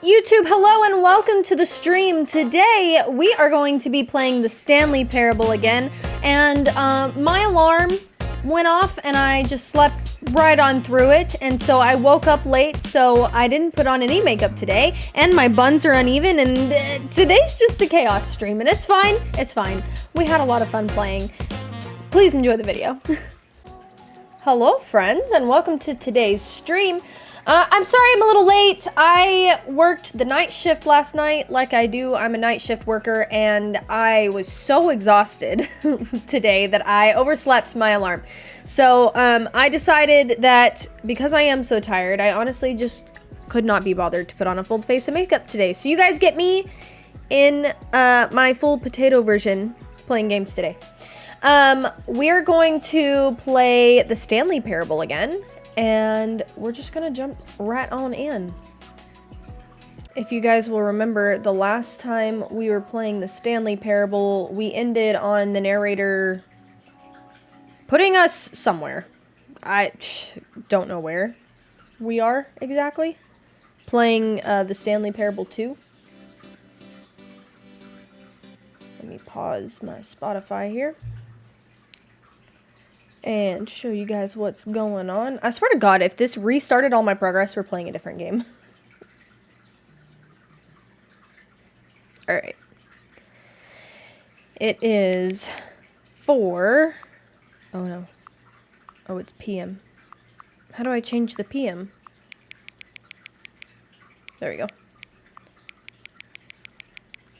YouTube, hello and welcome to the stream. Today we are going to be playing the Stanley Parable again, and my alarm went off and I just slept right on through it, and so I woke up late, so I didn't put on any makeup today, and my buns are uneven, and today's just a chaos stream, and it's fine. We had a lot of fun playing. Please enjoy the video. Hello friends, and welcome to today's stream. I'm sorry I'm a little late. I worked the night shift last night like I do. I'm a night shift worker, and I was so exhausted today that I overslept my alarm. So I decided that because I am so tired, I honestly just could not be bothered to put on a full face of makeup today. So you guys get me in my full potato version playing games today. We're going to play the Stanley Parable again. And we're just gonna jump right on in. If you guys will remember, the last time we were playing the Stanley Parable, we ended on the narrator putting us somewhere. I don't know where we are exactly. Playing the Stanley Parable 2. Let me pause my Spotify here and show you guys what's going on. I swear to God, if this restarted all my progress, we're playing a different game. Alright. It is 4... Oh no. Oh, it's PM. How do I change the PM? There we go.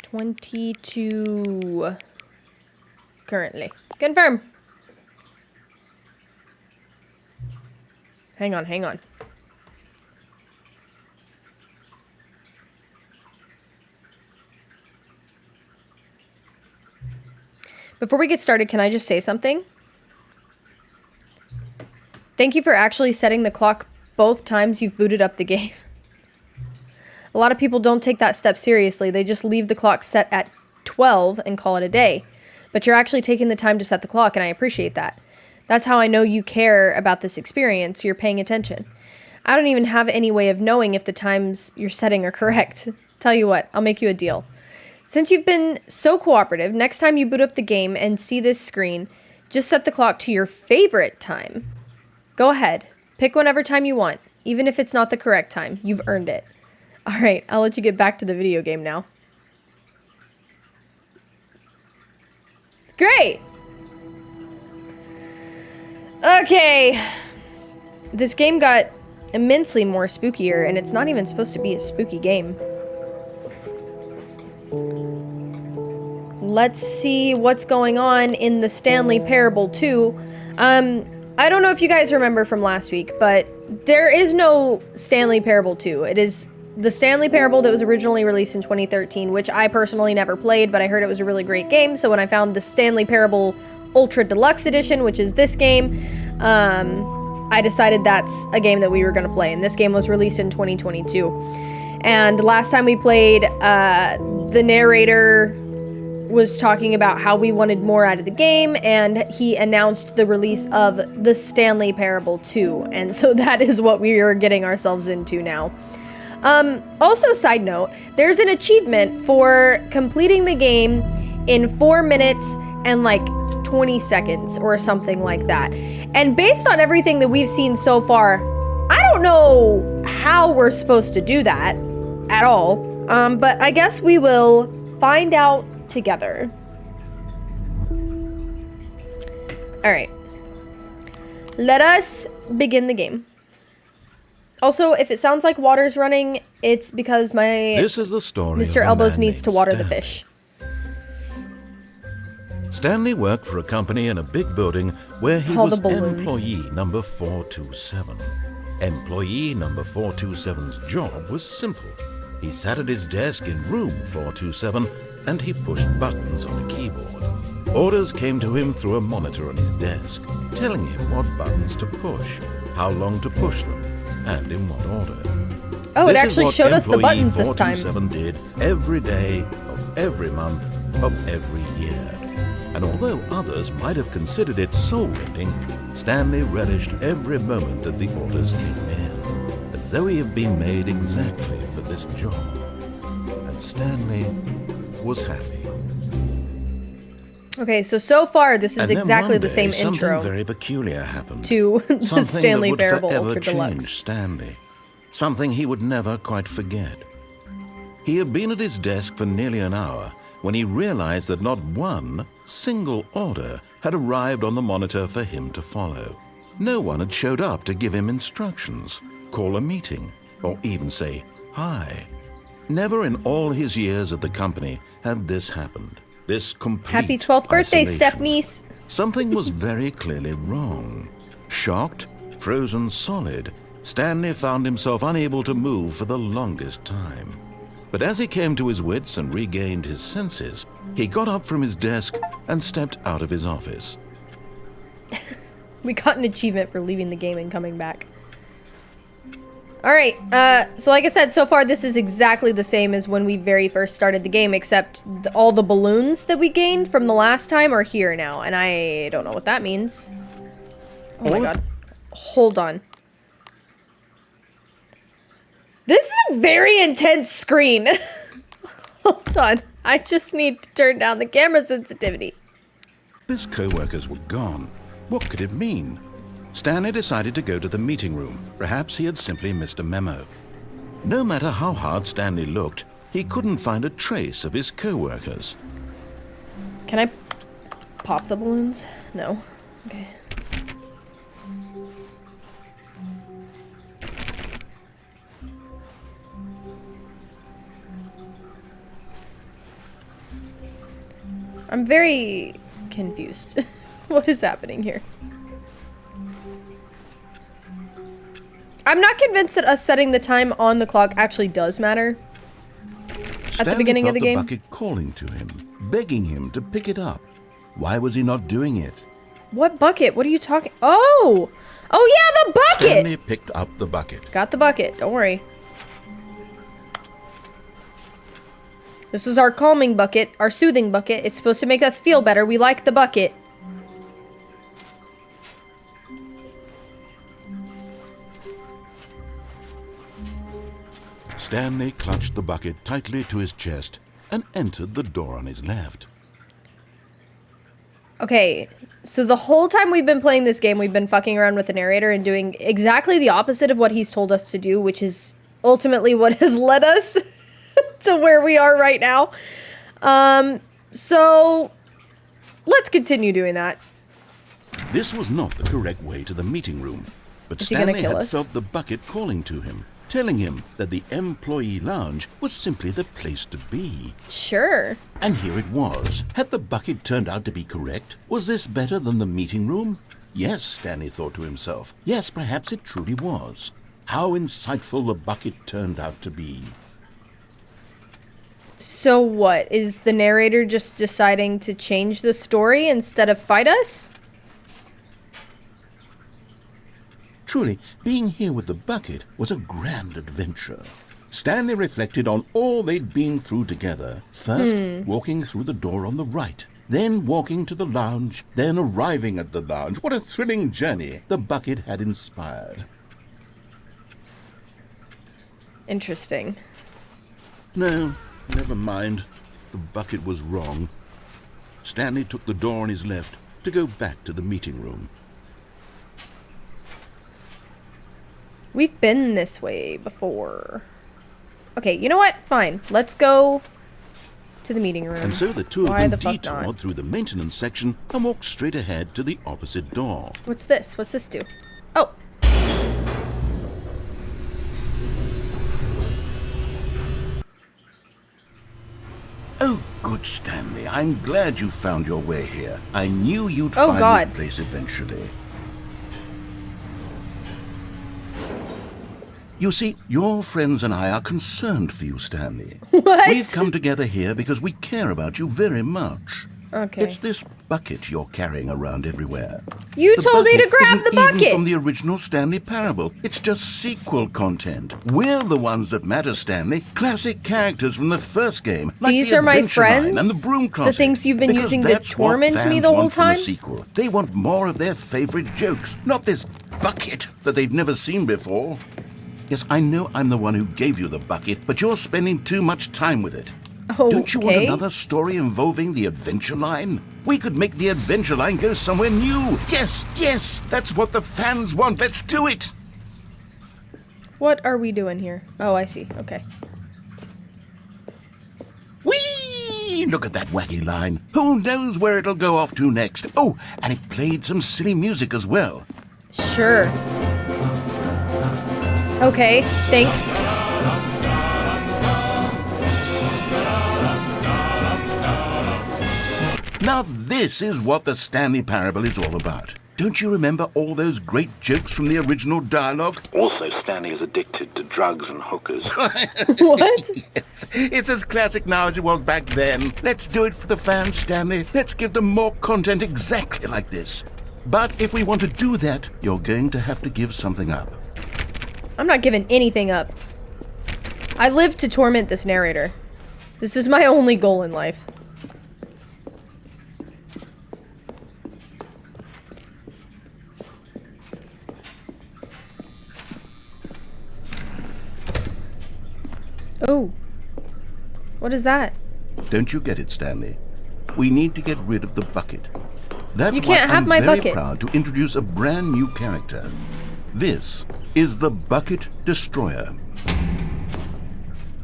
22... currently. Confirm! Hang on. Before we get started, can I just say something? Thank you for actually setting the clock both times you've booted up the game. A lot of people don't take that step seriously. They just leave the clock set at 12 and call it a day. But you're actually taking the time to set the clock, and I appreciate that. That's how I know you care about this experience. You're paying attention. I don't even have any way of knowing if the times you're setting are correct. Tell you what, I'll make you a deal. Since you've been so cooperative, next time you boot up the game and see this screen, just set the clock to your favorite time. Go ahead. Pick whatever time you want, even if it's not the correct time. You've earned it. All right, I'll let you get back to the video game now. Great! Okay, this game got immensely more spookier, and it's not even supposed to be a spooky game. Let's see what's going on in the Stanley Parable 2. I don't know if you guys remember from last week, but there is no Stanley Parable 2. It is the Stanley Parable that was originally released in 2013, which I personally never played, but I heard it was a really great game, so when I found the Stanley Parable Ultra Deluxe Edition, which is this game, I decided that's a game that we were going to play, and this game was released in 2022. And last time we played, the narrator was talking about how we wanted more out of the game, and he announced the release of the Stanley Parable 2, and so that is what we are getting ourselves into now. Also, side note, there's an achievement for completing the game in 4 minutes and like 20 seconds or something like that. And based on everything that we've seen so far, I don't know how we're supposed to do that at all. But I guess we will find out together. All right. Let us begin the game. Also, if it sounds like water's running, it's because This is the story Mr. of a Elbows man needs to named water the Stanley. fish. Stanley worked for a company in a big building where he All was the balloons. employee number 427. Employee number 427's job was simple. He sat at his desk in room 427 and he pushed buttons on a keyboard. Orders came to him through a monitor on his desk, telling him what buttons to push, how long to push them, and in what order. Oh, it This is actually what showed us the employee buttons this time. 427 did every day of every month of every year. And although others might have considered it soul-rending, Stanley relished every moment that the orders came in, as though he had been made exactly for this this job. And Stanley was happy. Okay, so far this is And then exactly one the same day, intro something very peculiar happened. to the Something Stanley that would Parable forever Ultra change Deluxe. Stanley. Something he would never quite forget. He had been at his desk for nearly an hour when he realized that not one single order had arrived on the monitor for him to follow. No one had showed up to give him instructions, call a meeting, or even say hi. Never in all his years at the company had this happened. This complete Happy 12th birthday, isolation. step-niece. Something was very clearly wrong. Shocked, frozen solid, Stanley found himself unable to move for the longest time. But as he came to his wits and regained his senses, he got up from his desk and stepped out of his office. We got an achievement for leaving the game and coming back. Alright, so like I said, so far this is exactly the same as when we very first started the game, except all the balloons that we gained from the last time are here now, and I don't know what that means. Oh my god. Hold on. This is a very intense screen. Hold on. I just need to turn down the camera sensitivity. His co-workers were gone. What could it mean? Stanley decided to go to the meeting room. Perhaps he had simply missed a memo. No matter how hard Stanley looked, he couldn't find a trace of his co-workers. Can I pop the balloons? No. Okay. I'm very confused. What is happening here? I'm not convinced that us setting the time on the clock actually does matter. At the beginning of the game. Stanley felt the bucket calling to him, begging him to pick it up. Why was he not doing it? What bucket? What are you talking? Oh! Oh yeah, the bucket! Stanley picked up the bucket. Got the bucket. Don't worry. This is our calming bucket, our soothing bucket. It's supposed to make us feel better. We like the bucket. Stanley clutched the bucket tightly to his chest and entered the door on his left. Okay, so the whole time we've been playing this game, we've been fucking around with the narrator and doing exactly the opposite of what he's told us to do, which is ultimately what has led us to where we are right now. So let's continue doing that. This was not the correct way to the meeting room, but Is he gonna Stanley kill had us? felt the bucket calling to him, telling him that the employee lounge was simply the place to be. Sure. And here it was. Had the bucket turned out to be correct? Was this better than the meeting room? Yes, Stanley thought to himself. Yes, perhaps it truly was. How insightful the bucket turned out to be. So what? Is the narrator just deciding to change the story instead of fight us? Truly, being here with the bucket was a grand adventure. Stanley reflected on all they'd been through together. First, walking through the door on the right, then walking to the lounge, then arriving at the lounge. What a thrilling journey the bucket had inspired. Interesting. No, never mind. The bucket was wrong. Stanley took the door on his left to go back to the meeting room. We've been this way before. Okay, you know what? Fine. Let's go to the meeting room. And so the two Why of the them fuck not? detoured through the maintenance section and walked straight ahead to the opposite door. What's this? What's this do? Oh. Oh, good Stanley. I'm glad you found your way here. I knew you'd Oh, find God. this place eventually. You see, your friends and I are concerned for you, Stanley. What? We've come together here because we care about you very much. Okay. It's this bucket you're carrying around everywhere. You The told me to bucket grab isn't the bucket. Even from the original Stanley Parable. It's just sequel content. We're the ones that matter, Stanley. Classic characters from the first game. Like These the are my Adventure Line friends? And the Broom Closet. The things you've been Because using to that's what torment me fans the whole want from a time? sequel. They want more of their favorite jokes, not this bucket that they've never seen before. Yes, I know I'm the one who gave you the bucket, but you're spending too much time with it. Oh, Don't you want another story involving the adventure line? We could make the adventure line go somewhere new. Yes, yes, that's what the fans want. Let's do it. What are we doing here? Oh, I see. Okay. Whee! Look at that wacky line. Who knows where it'll go off to next? Oh, and it played some silly music as well. Sure. Okay, thanks. Now this is what the Stanley Parable is all about. Don't you remember all those great jokes from the original dialogue? Also, Stanley is addicted to drugs and hookers. What? Yes, it's as classic now as it was back then. Let's do it for the fans, Stanley. Let's give them more content exactly like this. But if we want to do that, you're going to have to give something up. I'm not giving anything up. I live to torment this narrator. This is my only goal in life. Oh. What is that? Don't you get it, Stanley? We need to get rid of the bucket. That's You can't why have I'm my very bucket. proud to introduce a brand new character. This is the Bucket Destroyer.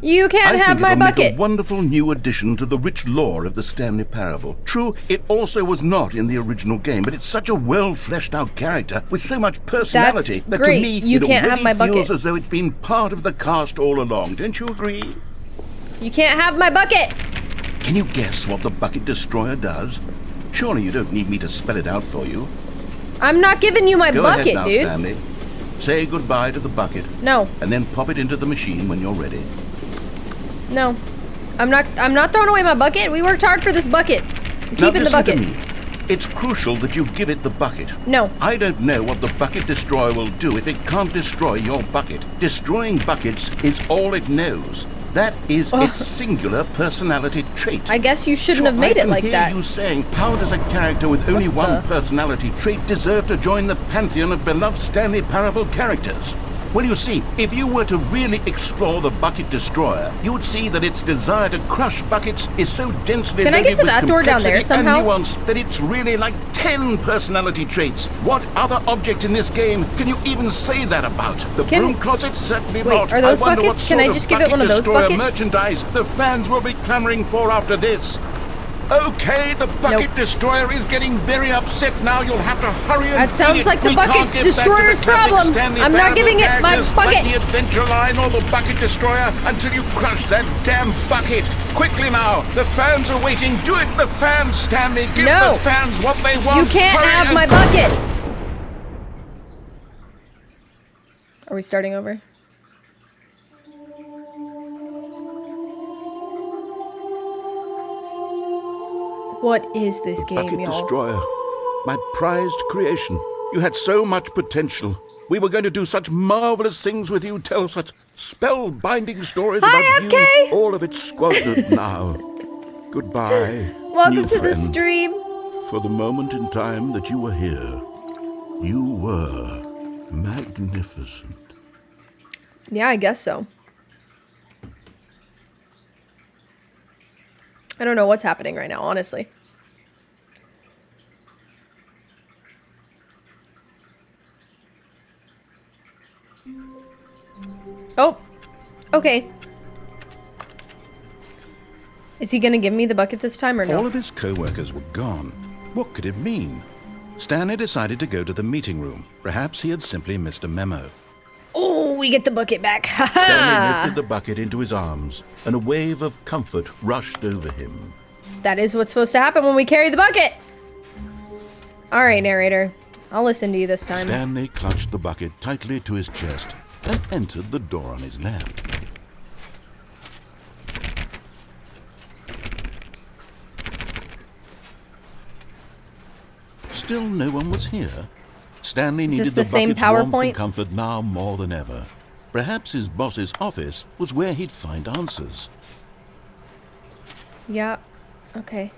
You can't have my it'll make bucket. a wonderful new addition to the rich lore of the Stanley Parable. True, it also was not in the original game, but it's such a well-fleshed-out character with so much personality That's that great. to me You it can't have already my feels bucket. as though it's been part of the cast all along. Don't you agree? You can't have my bucket. Can you guess what the Bucket Destroyer does? Surely you don't need me to spell it out for you. I'm not giving you my Go bucket, ahead now, dude. Stanley. Say goodbye to the bucket. No. And then pop it into the machine when you're ready. No. I'm not throwing away my bucket. We worked hard for this bucket. I'm Now keeping the listen bucket. to me. It's crucial that you give it the bucket. No. I don't know what the Bucket Destroyer will do if it can't destroy your bucket. Destroying buckets is all it knows. That is its singular personality trait. I guess you shouldn't have made it like I that. can hear you saying, how does a character with only What one the- personality trait deserve to join the pantheon of beloved Stanley Parable characters? Well, you see, if you were to really explore the Bucket Destroyer, you would see that its desire to crush buckets is so densely Can I get loaded to with that door down there complexity and somehow? nuance that it's really like 10 personality traits. What other object in this game can you even say that about? The broom closet? Certainly Wait, not. are those I wonder buckets? what Can I sort just of give it one of Bucket those Destroyer buckets? merchandise the fans will be clamoring for after this. Okay, the Bucket Nope. Destroyer is getting very upset now. You'll have to hurry and That sounds feed it. like the We Bucket can't get back to the Destroyer's classic problem. Stanley I'm not Parable giving it my characters bucket. Like the Adventure Line or the Bucket Destroyer until you crush that damn bucket. Quickly now, the fans are waiting. Do it, the fans, Stanley. Give No. the fans what they want. You can't Hurry have and my bucket. Are we starting over? What is this game, Bucket y'all? Destroyer, my prized creation. You had so much potential. We were going to do such marvelous things with you, tell such spellbinding stories Hi, about FK. you. All of it squandered now. Goodbye. Welcome new to the friend. stream. For the moment in time that you were here, you were magnificent. Yeah, I guess so. I don't know what's happening right now, honestly. Oh, okay. Is he gonna give me the bucket this time or All no? of his co-workers were gone. What could it mean? Stanley decided to go to the meeting room. Perhaps he had simply missed a memo. Oh, we get the bucket back. Ha Stanley ha! lifted the bucket into his arms, and a wave of comfort rushed over him. That is what's supposed to happen when we carry the bucket. All right, narrator. I'll listen to you this time. Stanley clutched the bucket tightly to his chest and entered the door on his left. Still no one was here. Stanley this needed the the same bucket's warmth PowerPoint? and comfort now more than ever. Perhaps his boss's office was where he'd find answers. Yeah. Okay.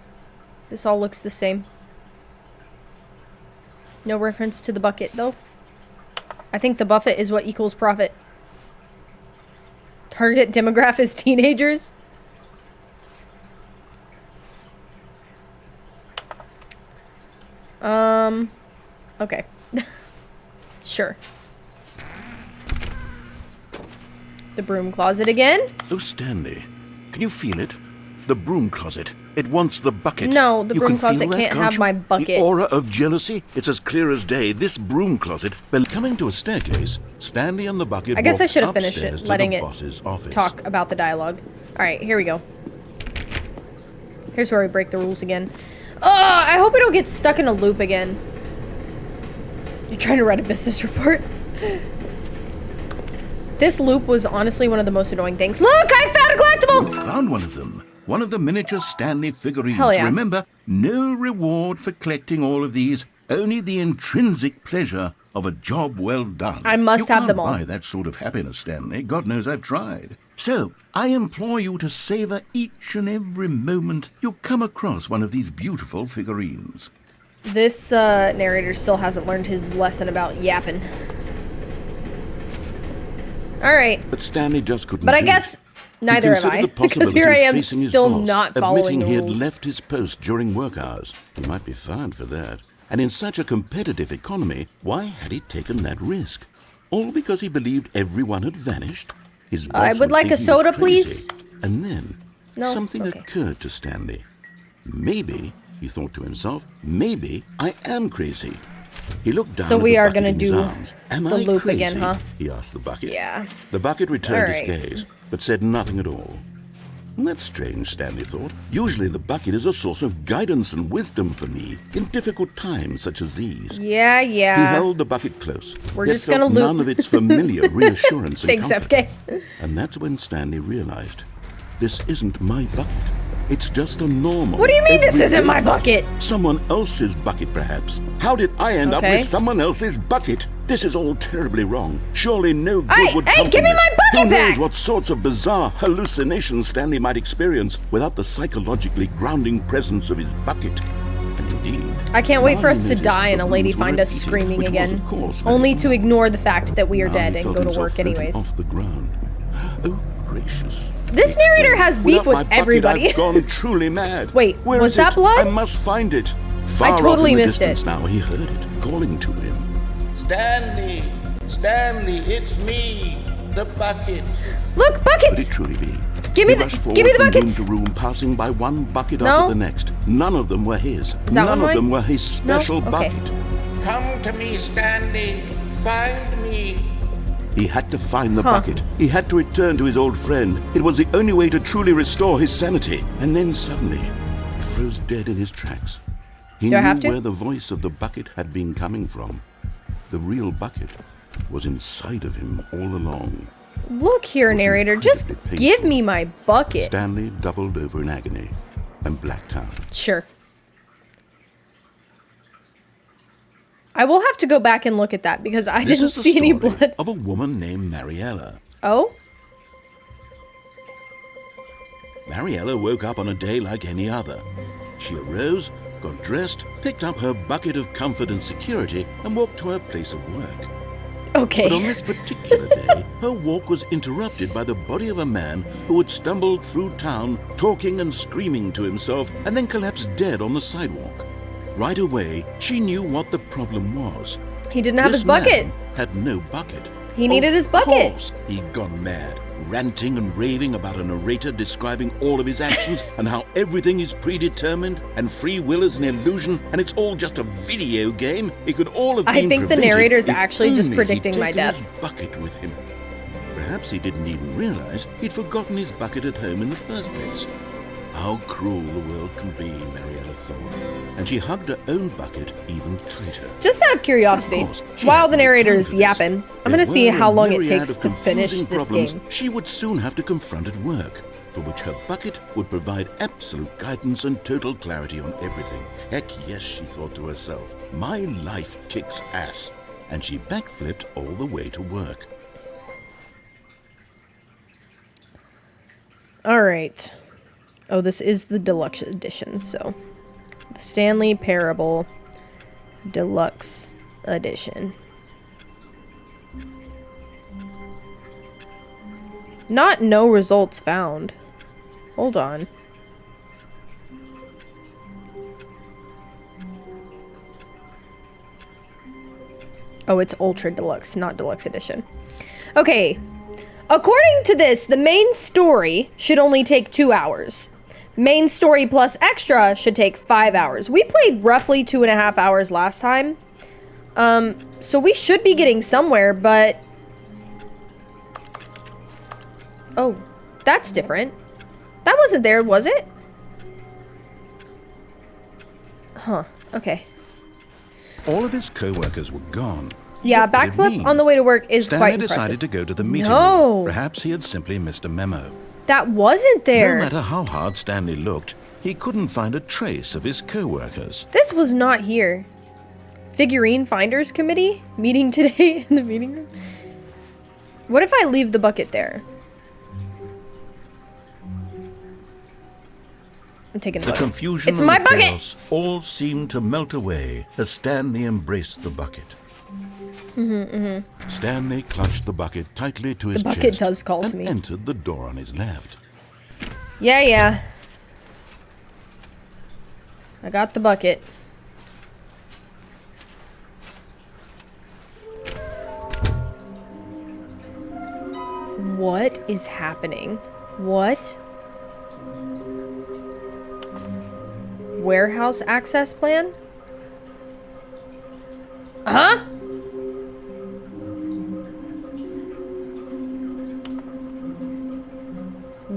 This all looks the same. No reference to the bucket, though. I think the buffet is what equals profit. Target demographic is teenagers. Okay. Sure. The broom closet again? Oh, Stanley, can you feel it? The broom closet. It wants the bucket. No, the You broom can feel closet that, can't can't have you? my bucket. The aura of jealousy, it's as clear as day. This broom closet. Well, coming to a staircase, Stanley and the bucket I guess I walked should have finished upstairs it, to letting the it boss's office. talk about the dialogue. Alright, here we go. Here's where we break the rules again. Oh, I hope we don't get stuck in a loop again. You're trying to write a business report? This loop was honestly one of the most annoying things. Look, I found a collectible! You found one of them. One of the miniature Stanley figurines. Hell yeah. Remember, no reward for collecting all of these, only the intrinsic pleasure of a job well done. I must have them all. You can't buy that sort of happiness, Stanley. God knows I've tried. So, I implore you to savor each and every moment you come across one of these beautiful figurines. This narrator still hasn't learned his lesson about yapping. Alright. But Stanley just couldn't But I do guess it. neither He have I. considered the Because here I possibility am of facing his still boss, not following admitting the he had rules. left his post during work hours. He might be fined for that. And in such a competitive economy, why had he taken that risk? All because he believed everyone had vanished? His boss I would like a think he was soda, crazy. please. And then, No? something Okay. occurred to Stanley. Maybe, he thought to himself, maybe I am crazy. He looked down So at we the are bucket gonna in his do arms. Am the I loop crazy? again, huh? He asked the bucket. Yeah. The bucket returned All right. his gaze, but said nothing at all. That's strange, Stanley thought. Usually the bucket is a source of guidance and wisdom for me in difficult times such as these. Yeah, He yeah. held the bucket close. We're yet just gonna felt loop. none of its familiar reassurance and Thanks, comfort. FK. And that's when Stanley realized, this isn't my bucket. It's just a normal. What do you mean this isn't my everyday bucket? Someone else's bucket, perhaps. How did I end up Okay. with someone else's bucket? This is all terribly wrong. Surely no good Hey, would hey, come give from me this. my bucket Who back! knows what sorts of bizarre hallucinations Stanley might experience without the psychologically grounding presence of his bucket. And indeed, I can't wait for now us he to noticed die and the a lady rooms were find us repeated, screaming which was, again. of course, very Only to normal. ignore the fact that we are Now dead he and felt go to himself work floating anyways. Off the ground. Oh, gracious. This He narrator exclaimed. has beef Without my with bucket, everybody. I've gone truly mad. Wait, Where was is that it? blood? I must find it. Far off totally in the missed it. distance now, he heard it calling to him. Stanley! Stanley, it's me, the bucket. Look, Could it buckets! truly be? Give me He the- rushed give forward me the from buckets. room to room, passing by one bucket No. after the next. None of them were his. that None one of mine? them were his special No? Okay. bucket. Come to me, Stanley. Find me. He had to find the bucket. He had to return to his old friend. It was the only way to truly restore his sanity. And then suddenly, he froze dead in his tracks. He Do I knew have to? where the voice of the bucket had been coming from. The real bucket was inside of him all along. Look here, was narrator. Just incredibly give painful. me my bucket. Stanley doubled over in agony and blacked out. Sure. I will have to go back and look at that because I This didn't is the see any story blood. of a woman named Mariella. Oh? Mariella woke up on a day like any other. She arose, got dressed, picked up her bucket of comfort and security, and walked to her place of work. Okay. But on this particular day, her walk was interrupted by the body of a man who had stumbled through town, talking and screaming to himself, and then collapsed dead on the sidewalk. Right away, she knew what the problem was. He didn't have This his bucket. man had no bucket. He needed his bucket. Of course, he'd gone mad, ranting and raving about a narrator describing all of his actions and how everything is predetermined and free will is an illusion and it's all just a video game. It could all have I been think the prevented narrator's if actually just only predicting he'd my taken death. his bucket with him. Perhaps he didn't even realize he'd forgotten his bucket at home in the first place. How cruel the world can be, Mariella thought, and she hugged her own bucket even tighter. Just out of curiosity, Of course, she while had the no narrator time is for this. yapping, I'm There gonna see were how a long it myriad takes of to finish confusing this problems game. she would soon have to confront at work, for which her bucket would provide absolute guidance and total clarity on everything. Heck yes, she thought to herself, my life kicks ass. And she backflipped all the way to work. All right. Oh, this is the deluxe edition, so the Stanley Parable Deluxe Edition. Not no results found. Hold on. Oh, it's Ultra Deluxe, not Deluxe Edition. Okay. According to this, the main story should only take 2 hours. Main story plus extra should take 5 hours. We played roughly 2.5 hours last time. So we should be getting somewhere, but... Oh, that's different. That wasn't there, was it? Huh, okay. All of his co-workers were gone. Yeah, What did it backflip mean? on the way to work is Stanley quite impressive. decided to go to the meeting No. room. Perhaps he had simply missed a memo. That wasn't there. No matter how hard Stanley looked, he couldn't find a trace of his co-workers. This was not here. Figurine Finders Committee? Meeting today in the meeting room? What if I leave the bucket there? I'm taking the The bucket. confusion It's and my the bucket! chaos all seemed to melt away as Stanley embraced the bucket. Stanley clutched the bucket tightly to his bucket chest does call to and me. entered the door on his left. Yeah. I got the bucket. What is happening? What? Warehouse access plan? Huh?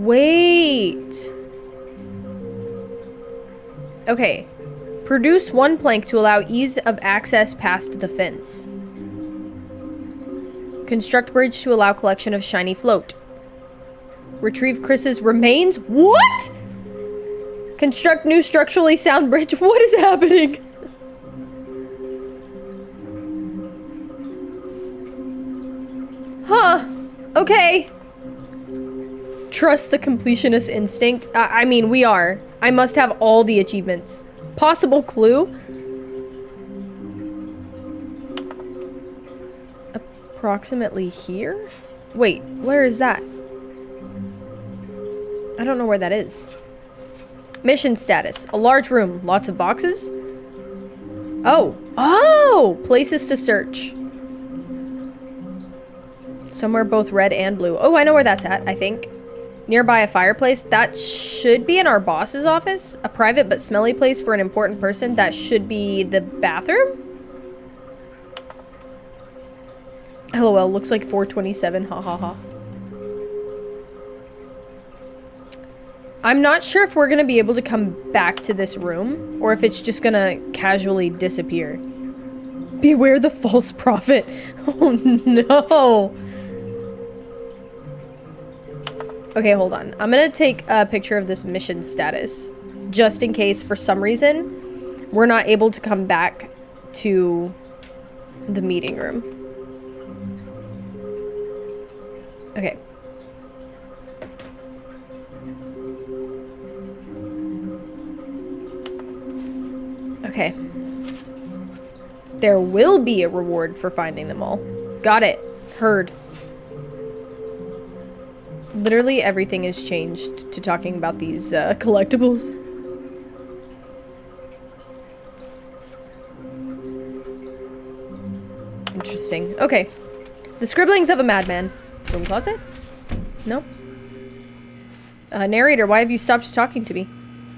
Wait. Okay. Produce 1 plank to allow ease of access past the fence. Construct bridge to allow collection of shiny float. Retrieve Chris's remains? What? Construct new structurally sound bridge. What is happening? Huh. Okay. Trust the completionist instinct. I mean, we are. I must have all the achievements. Possible clue? Approximately here? Wait, where is that? I don't know where that is. Mission status. A large room. Lots of boxes? Oh. Oh! Places to search. Somewhere both red and blue. Oh, I know where that's at, I think. Nearby a fireplace. That should be in our boss's office. A private but smelly place for an important person. That should be the bathroom? LOL, looks like 427. Ha ha ha. I'm not sure if we're gonna be able to come back to this room, or if it's just gonna casually disappear. Beware the false prophet. Oh no. Okay, hold on. I'm gonna take a picture of this mission status, just in case for some reason we're not able to come back to the meeting room. Okay. Okay. There will be a reward for finding them all. Got it. Heard. Literally everything has changed to talking about these collectibles. Interesting. Okay. The scribblings of a madman. Room closet? No. Narrator, why have you stopped talking to me?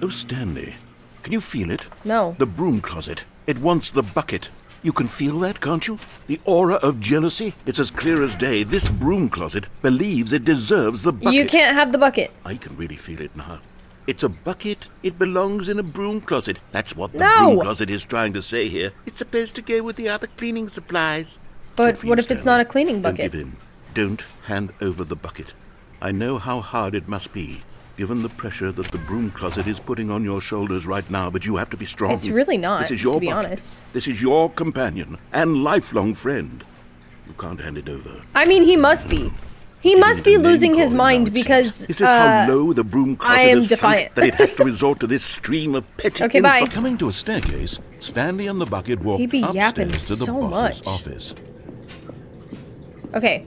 Oh, Stanley, can you feel it? No. The broom closet. It wants the bucket. You can feel that, can't you? The aura of jealousy? It's as clear as day. This broom closet believes it deserves the bucket. You can't have the bucket. I can really feel it now. It's a bucket. It belongs in a broom closet. That's what the No. broom closet is trying to say here. It's supposed to go with the other cleaning supplies. But Good for what you, if it's Stanley. not a cleaning bucket? Don't give in. Don't hand over the bucket. I know how hard it must be, given the pressure that the broom closet is putting on your shoulders right now, but you have to be strong. It's really not, This is your to be bucket. honest. This is your companion and lifelong friend. You can't hand it over. I mean, he must be. He must be losing his mind because, Is this how low the broom closet I am is sunk, defiant. that it has to resort to this stream of petty Okay, bye. insult? Coming to a staircase, Stanley and the bucket walked He be yapping upstairs to the so boss's much. office. Okay.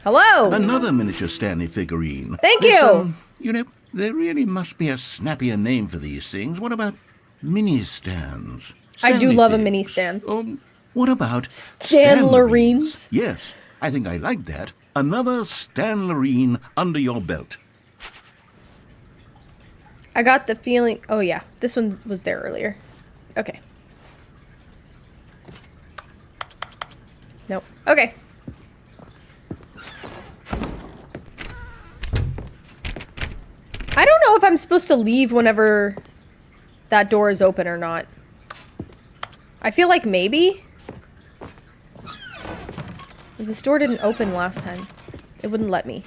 Hello. Another miniature Stanley figurine. Thank you. You know, there really must be a snappier name for these things. What about mini stands? I do Stanley love a figs. mini stand. What about Stanlerines? Yes, I think I like that. Another Stanlerine under your belt. I got the feeling... Oh, yeah. This one was there earlier. Okay. Nope. Okay. I don't know if I'm supposed to leave whenever that door is open or not. I feel like maybe. This door didn't open last time. It wouldn't let me.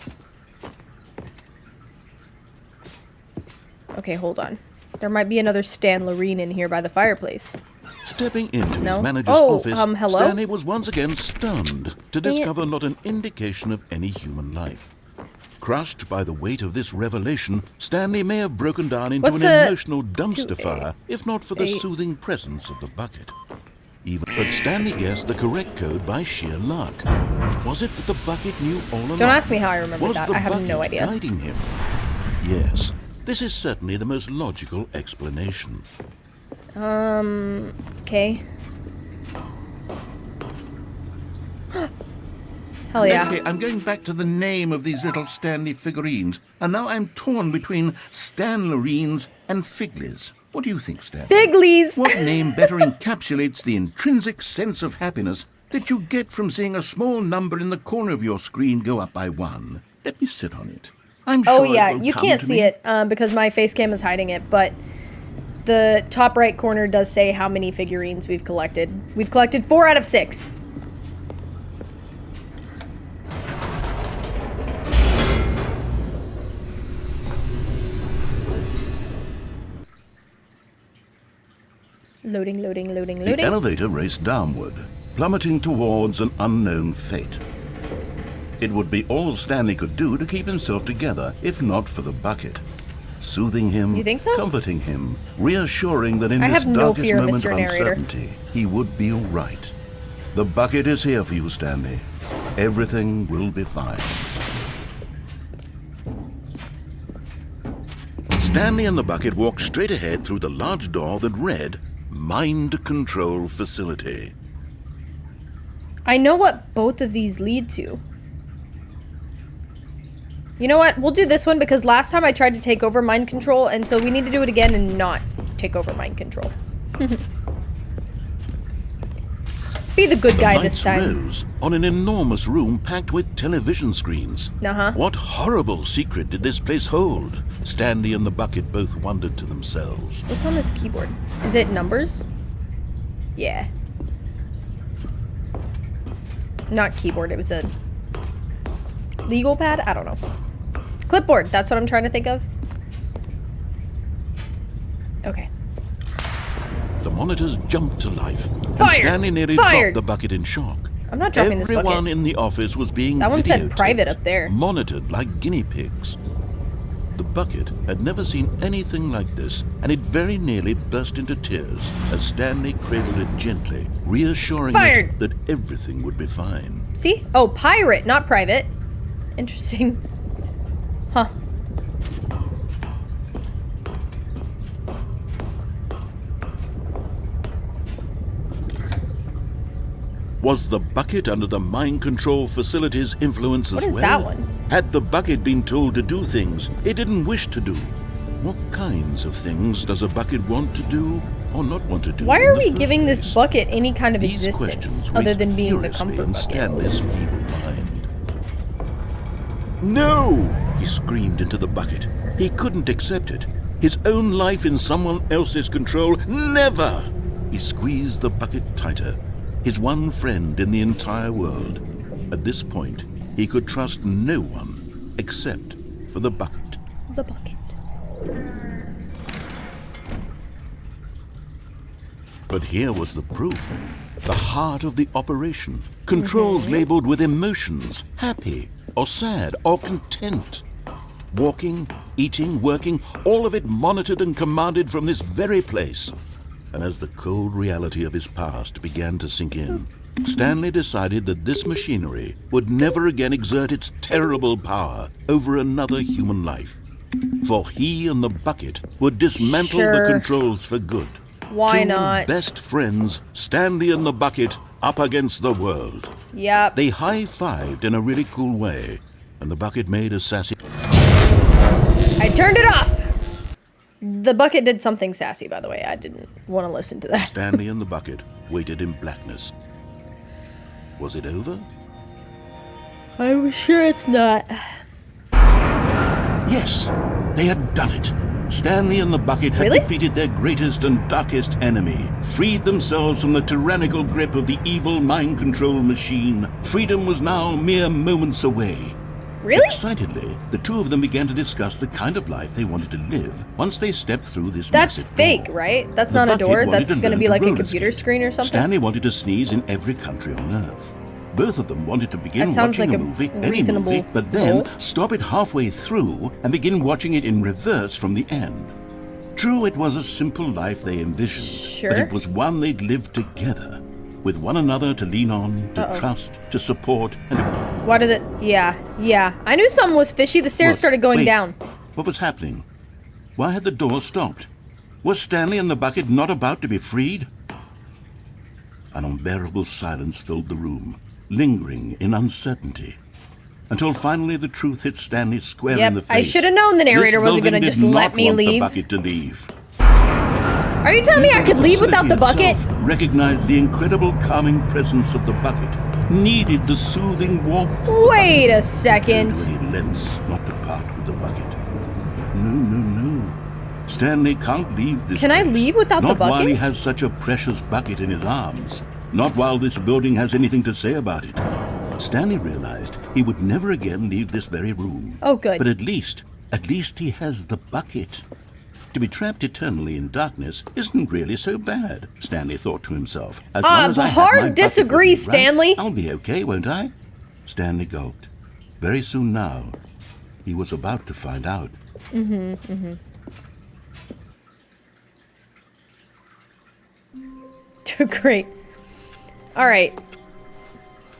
Okay, hold on. There might be another Stanlerine in here by the fireplace. Stepping into No? his manager's Oh, office, hello? Stanley was once again stunned to Dang it. discover not an indication of any human life. Crushed by the weight of this revelation, Stanley may have broken down into What's an the emotional dumpster 2A? fire, if not for the 8. soothing presence of the bucket. But Stanley guessed the correct code by sheer luck. Was it that the bucket knew all along? Don't ask me how I remember Was that. the I have bucket no idea. guiding him? Yes, this is certainly the most logical explanation. Okay. Hell yeah. Okay, I'm going back to the name of these little Stanley figurines, and now I'm torn between Stanlerines and Figlies. What do you think, Stanley? Figlies! What name better encapsulates the intrinsic sense of happiness that you get from seeing a small number in the corner of your screen go up by 1? Let me sit on it. I'm Oh sure yeah, it will you come can't to see me. it because my face cam is hiding it, but the top right corner does say how many figurines we've collected. We've collected 4 out of 6. Loading, loading, loading, The loading. elevator raced downward, plummeting towards an unknown fate. It would be all Stanley could do to keep himself together, if not for the bucket. Soothing him, You think so? comforting him, reassuring that in I this have no darkest fear, moment Mr. of Narrator. uncertainty, he would be all right. The bucket is here for you, Stanley. Everything will be fine. Stanley and the bucket walked straight ahead through the large door that read, Mind Control Facility. I know what both of these lead to. You know what? We'll do this one because last time I tried to take over mind control, and so we need to do it again and not take over mind control. Be the good guy this Lights time. rose on an enormous room packed with television screens. Uh-huh. What horrible secret did this place hold? Stanley and the bucket both wondered to themselves. What's on this keyboard? Is it numbers? Yeah. Not keyboard, it was a legal pad? I don't know. Clipboard, that's what I'm trying to think of. Okay. The monitors jumped to life, and Fired! Stanley nearly Fired! dropped the bucket in shock. I'm not dropping this Everyone bucket. in the office was being That one said videotaped, private up there. monitored like guinea pigs. The bucket had never seen anything like this, and it very nearly burst into tears as Stanley cradled it gently, reassuring Fired! it that everything would be fine. See? Oh, pirate, not private. Interesting. Huh. Was the bucket under the mind control facility's influence What as is well? that one? Had the bucket been told to do things it didn't wish to do? What kinds of things does a bucket want to do or not want to do? Why in are the we first giving this place? bucket any kind of These existence questions other raced than being the furiously comfort in bucket? Stanley's feeble mind. No! He screamed into the bucket. He couldn't accept it. His own life in someone else's control. Never! He squeezed the bucket tighter. His one friend in the entire world. At this point, he could trust no one except for the bucket. The bucket. But here was the proof. The heart of the operation. Controls labeled with emotions, happy or sad or content. Walking, eating, working, all of it monitored and commanded from this very place. And as the cold reality of his past began to sink in, Stanley decided that this machinery would never again exert its terrible power over another human life. For he and the bucket would dismantle the controls for good. Why not? Two best friends, Stanley and the bucket, up against the world. Yep. They high-fived in a really cool way, and the bucket made a sassy... I turned it off! The bucket did something sassy, by the way. I didn't want to listen to that. Stanley and the bucket waited in blackness. Was it over? I'm sure it's not. Yes, they had done it. Stanley and the bucket had defeated their greatest and darkest enemy, freed themselves from the tyrannical grip of the evil mind control machine. Freedom was now mere moments away. Really? Excitedly, the two of them began to discuss the kind of life they wanted to live once they stepped through this That's massive fake, door. right? That's The not a bucket door. wanted That's to going to learn be like a roller computer skate. screen or something. Stanley wanted to sneeze in every country on Earth. Both of them wanted to begin That sounds watching like a movie, any reasonable movie, but then goal. stop it halfway through and begin watching it in reverse from the end. True, it was a simple life they envisioned, but it was one they'd lived together, with one another to lean on, to trust, to support, and... Why did it... Yeah. I knew something was fishy. The stairs started going down. What was happening? Why had the door stopped? Was Stanley and the bucket not about to be freed? An unbearable silence filled the room, lingering in uncertainty, until finally the truth hit Stanley square in the face. I should have known the narrator wasn't going to just let me leave. The bucket to leave. Are you telling me I could leave without the bucket? Recognized the incredible calming presence of the bucket, needed the soothing warmth. Wait a second. To any lengths not to part with the bucket. No. Stanley can't leave this Can I place. leave without the Not while bucket? he has such a precious bucket in his arms. Not while this building has anything to say about it. Stanley realized he would never again leave this very room. Oh, good. But at least he has the bucket. To be trapped eternally in darkness isn't really so bad, Stanley thought to himself. As long as I have my hard bucket disagree, with me, right, Stanley. I'll be okay, won't I? Stanley gulped. Very soon now, he was about to find out. Great. All right.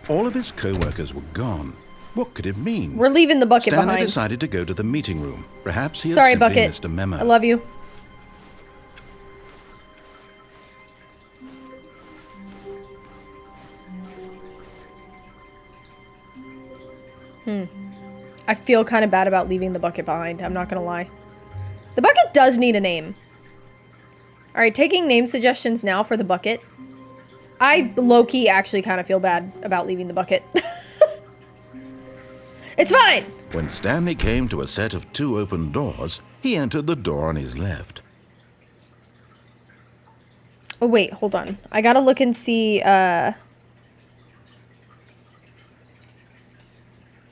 All of his co-workers were gone. What could it mean? We're leaving the bucket Stanley behind. decided to go to the meeting room. Perhaps he had Sorry, simply bucket. missed a memo. I love you. I feel kind of bad about leaving the bucket behind. I'm not going to lie. The bucket does need a name. All right, taking name suggestions now for the bucket. I low-key actually kind of feel bad about leaving the bucket. It's fine! When Stanley came to a set of 2 open doors, he entered the door on his left. Oh, wait, hold on. I gotta look and see, I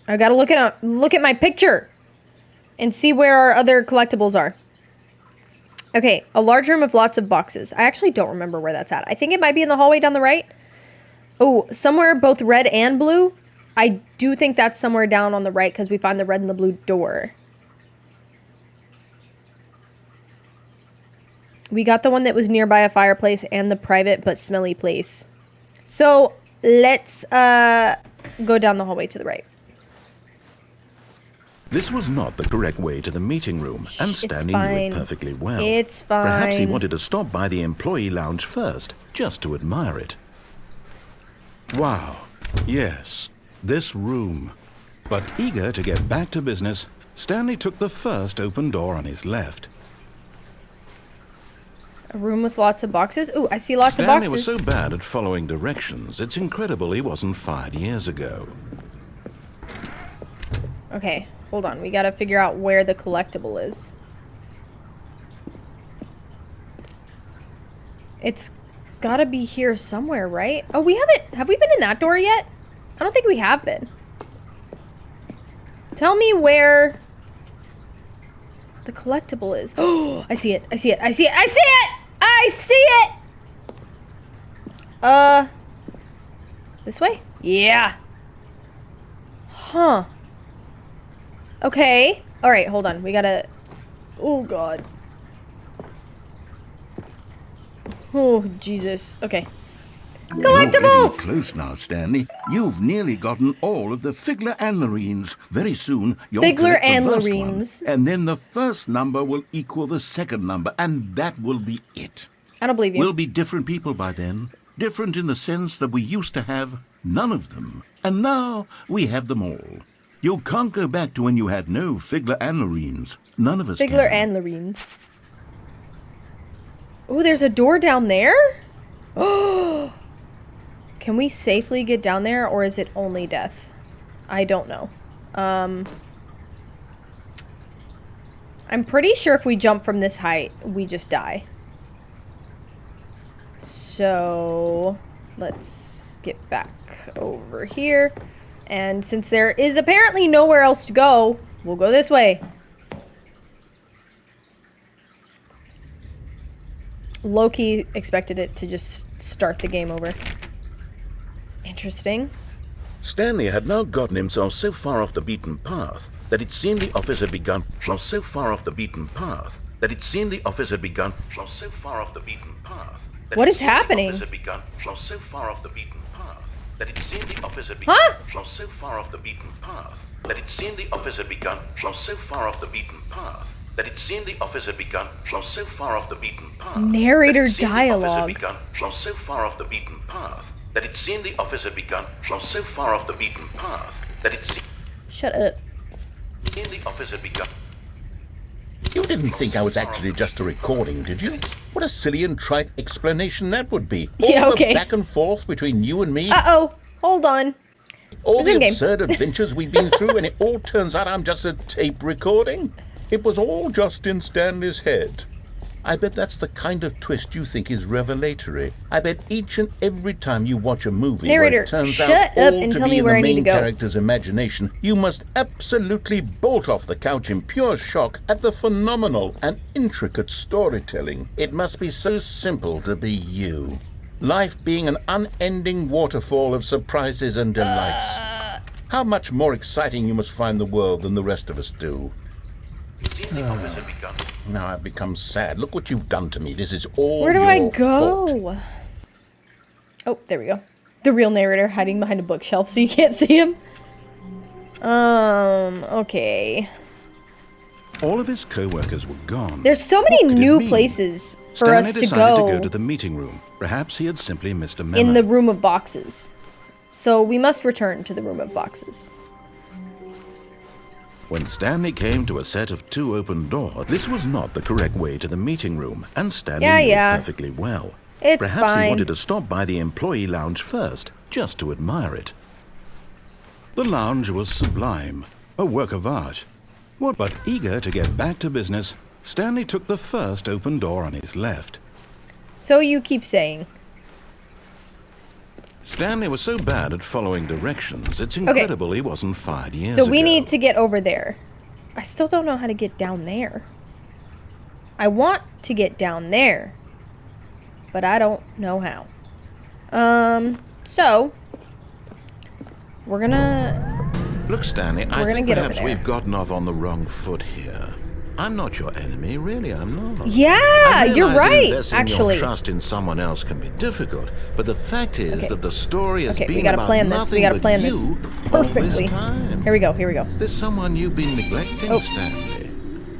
gotta look at my picture and see where our other collectibles are. Okay, a large room with lots of boxes. I actually don't remember where that's at. I think it might be in the hallway down the right. Oh, somewhere both red and blue. I do think that's somewhere down on the right because we find the red and the blue door. We got the one that was nearby a fireplace and the private but smelly place. So let's go down the hallway to the right. This was not the correct way to the meeting room, and Stanley knew fine. it perfectly well. It's fine. Perhaps he wanted to stop by the employee lounge first, just to admire it. Wow. Yes, this room. But eager to get back to business, Stanley took the first open door on his left. A room with lots of boxes. Ooh, I see lots of Stanley boxes. was so bad at following directions, it's incredible he wasn't fired years ago. Okay, hold on. We gotta figure out where the collectible is. It's gotta be here somewhere, right? Oh, we haven't... Have we been in that door yet? I don't think we have been. Tell me where the collectible is. Oh, I see it. I see it. I see it. I see it! I see it! This way? Yeah. Huh. Okay. All right, hold on. We gotta... Oh, God. Oh, Jesus. Okay. You're Collectible! getting close now, Stanley. You've nearly gotten all of the Figler Anlerines. Very soon, you'll Figler collect the first Anlerines. one, and then the first number will equal the second number, and that will be it. I don't believe you. We'll be different people by then. Different in the sense that we used to have none of them. And now we have them all. You can't go back to when you had no Figler Anlerines. None of us Figler can. Anlerines. Oh, there's a door down there? Oh! Can we safely get down there, or is it only death? I don't know. I'm pretty sure if we jump from this height, we just die. So, let's get back over here. And since there is apparently nowhere else to go, we'll go this way. Loki expected it to just start the game over. Interesting. Stanley had now gotten himself so far off the beaten path that it seemed the office had begun. So far off the beaten path that it seemed the office had begun. So far off the beaten path. What is happening? So far off the beaten path that it seemed the office had begun. Huh? So far off the beaten path that it seemed the office had begun. So far off the beaten path that it seemed the office had begun. So far off the beaten path. Narrator that it seemed the office had dialogue. begun. So far off the beaten path that it seemed the office had begun. So far off the beaten path that it seemed Shut up. the office had begun. You didn't think I was actually just a recording, did you? What a silly and trite explanation that would be. Yeah, All okay. the back and forth between you and me. Uh-oh. Hold on. All the Resume game. absurd adventures we've been through, and it all turns out I'm just a tape recording. It was all just in Stanley's head. I bet that's the kind of twist you think is revelatory. I bet each and every time you watch a movie where Narrator, it turns shut out up all and to tell be me in where the I need to main go. character's imagination, you must absolutely bolt off the couch in pure shock at the phenomenal and intricate storytelling. It must be so simple to be you. Life being an unending waterfall of surprises and delights. How much more exciting you must find the world than the rest of us do. Now I've become sad. Look what you've done to me. This is all Where do your I fault. go? Oh, there we go. The real narrator hiding behind a bookshelf so you can't see him. Okay. All of his co-workers were gone. There's so many What could it new mean? places for Stanley us to decided go, to go to the meeting room. Perhaps he had simply missed a memo. in the room of boxes. So we must return to the room of boxes. When Stanley came to a set of 2 open doors, this was not the correct way to the meeting room, and Stanley knew Yeah. it perfectly well. It's Perhaps fine. he wanted to stop by the employee lounge first, just to admire it. The lounge was sublime, a work of art. But eager to get back to business, Stanley took the first open door on his left. So you keep saying. Stanley was so bad at following directions, it's incredible he wasn't fired years So ago. we need to get over there. I still don't know how to get down there. I want to get down there, but I don't know how. So we're gonna... Look, Stanley, I gonna think get over perhaps there. we've gotten off on the wrong foot here. I'm not your enemy, really, I'm not. Yeah, I you're realize that right, investing actually. your trust in someone else can be difficult, but the fact is Okay. that the story has Okay, been we gotta about plan this. We nothing gotta but plan this you perfectly. all this time. Here we go, here we go. There's someone you've been neglecting, Oh. Stanley.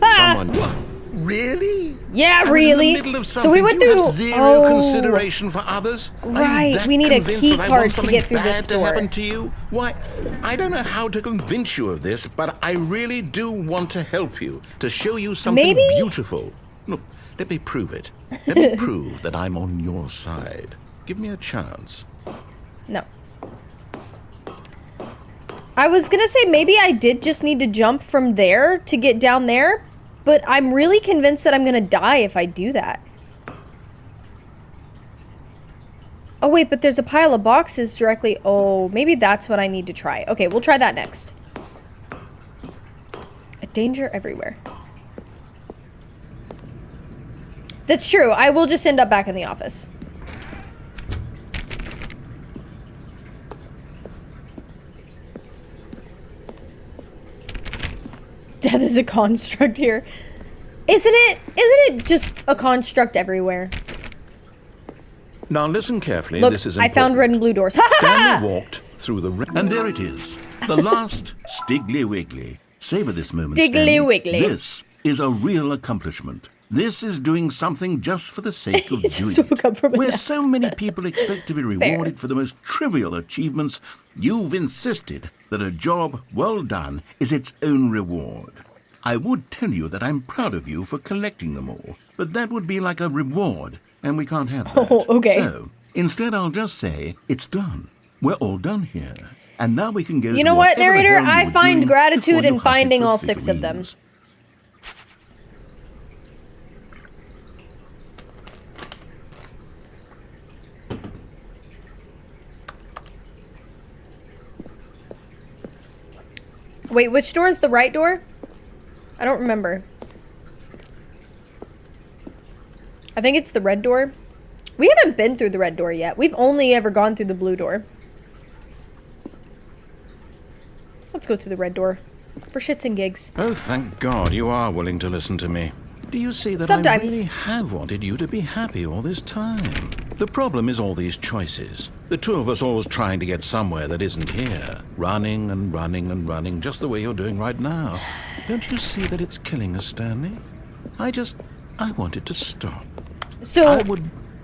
Ah! Someone... Really? Yeah, I was really. In the middle of So we something. went Do you through... have zero consideration for others? Are you Right, that we need a convinced key that I card want to something get through this bad to door. happen to you? Why, I don't know how to convince you of this, but I really do want to help you, to show you something Maybe? beautiful. Look, let me prove it. Let me prove that I'm on your side. Give me a chance. No. I was gonna say maybe I did just need to jump from there to get down there, but I'm really convinced that I'm gonna die if I do that. Oh wait, but there's a pile of boxes directly. Oh, maybe that's what I need to try. Okay, we'll try that next. A danger everywhere. That's true. I will just end up back in the office. Death is a construct here. Isn't it just a construct everywhere? Now listen carefully. Look, this is I important. found red and blue doors. Ha ha Stanley ha! walked through the red. And there it is. The last Stiggly Wiggly. Savor this moment, Stiggly Stanley. Wiggly. This is a real accomplishment. This is doing something just for the sake of Just doing woke up from a Where nap. so many people expect to be rewarded for the most trivial achievements, you've insisted that a job well done is its own reward. I would tell you that I'm proud of you for collecting them all, but that would be like a reward, and we can't have that. Oh, okay. So, instead I'll just say, it's done. We're all done here. And now we can go You know what, whatever the narrator? hell you I were find doing gratitude before you in finding hunted for all 6 of them. figurines. Wait, which door is the right door? I don't remember. I think it's the red door. We haven't been through the red door yet. We've only ever gone through the blue door. Let's go through the red door. For shits and gigs. Oh, thank God you are willing to listen to me. Do you see that Sometimes. I really have wanted you to be happy all this time? The problem is all these choices. The two of us always trying to get somewhere that isn't here. Running and running and running, just the way you're doing right now. Don't you see that it's killing us, Stanley? I want it to stop. So,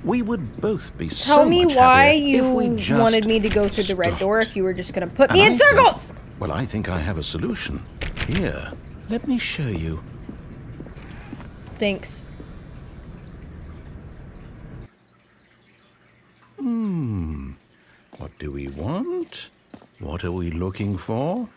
We would both be so tell me much why happier if we you just wanted me to go through the red door stopped. if you were just gonna put And me in I think- circles! Well, I think I have a solution. Here, let me show you. Thanks. What do we want? What are we looking for?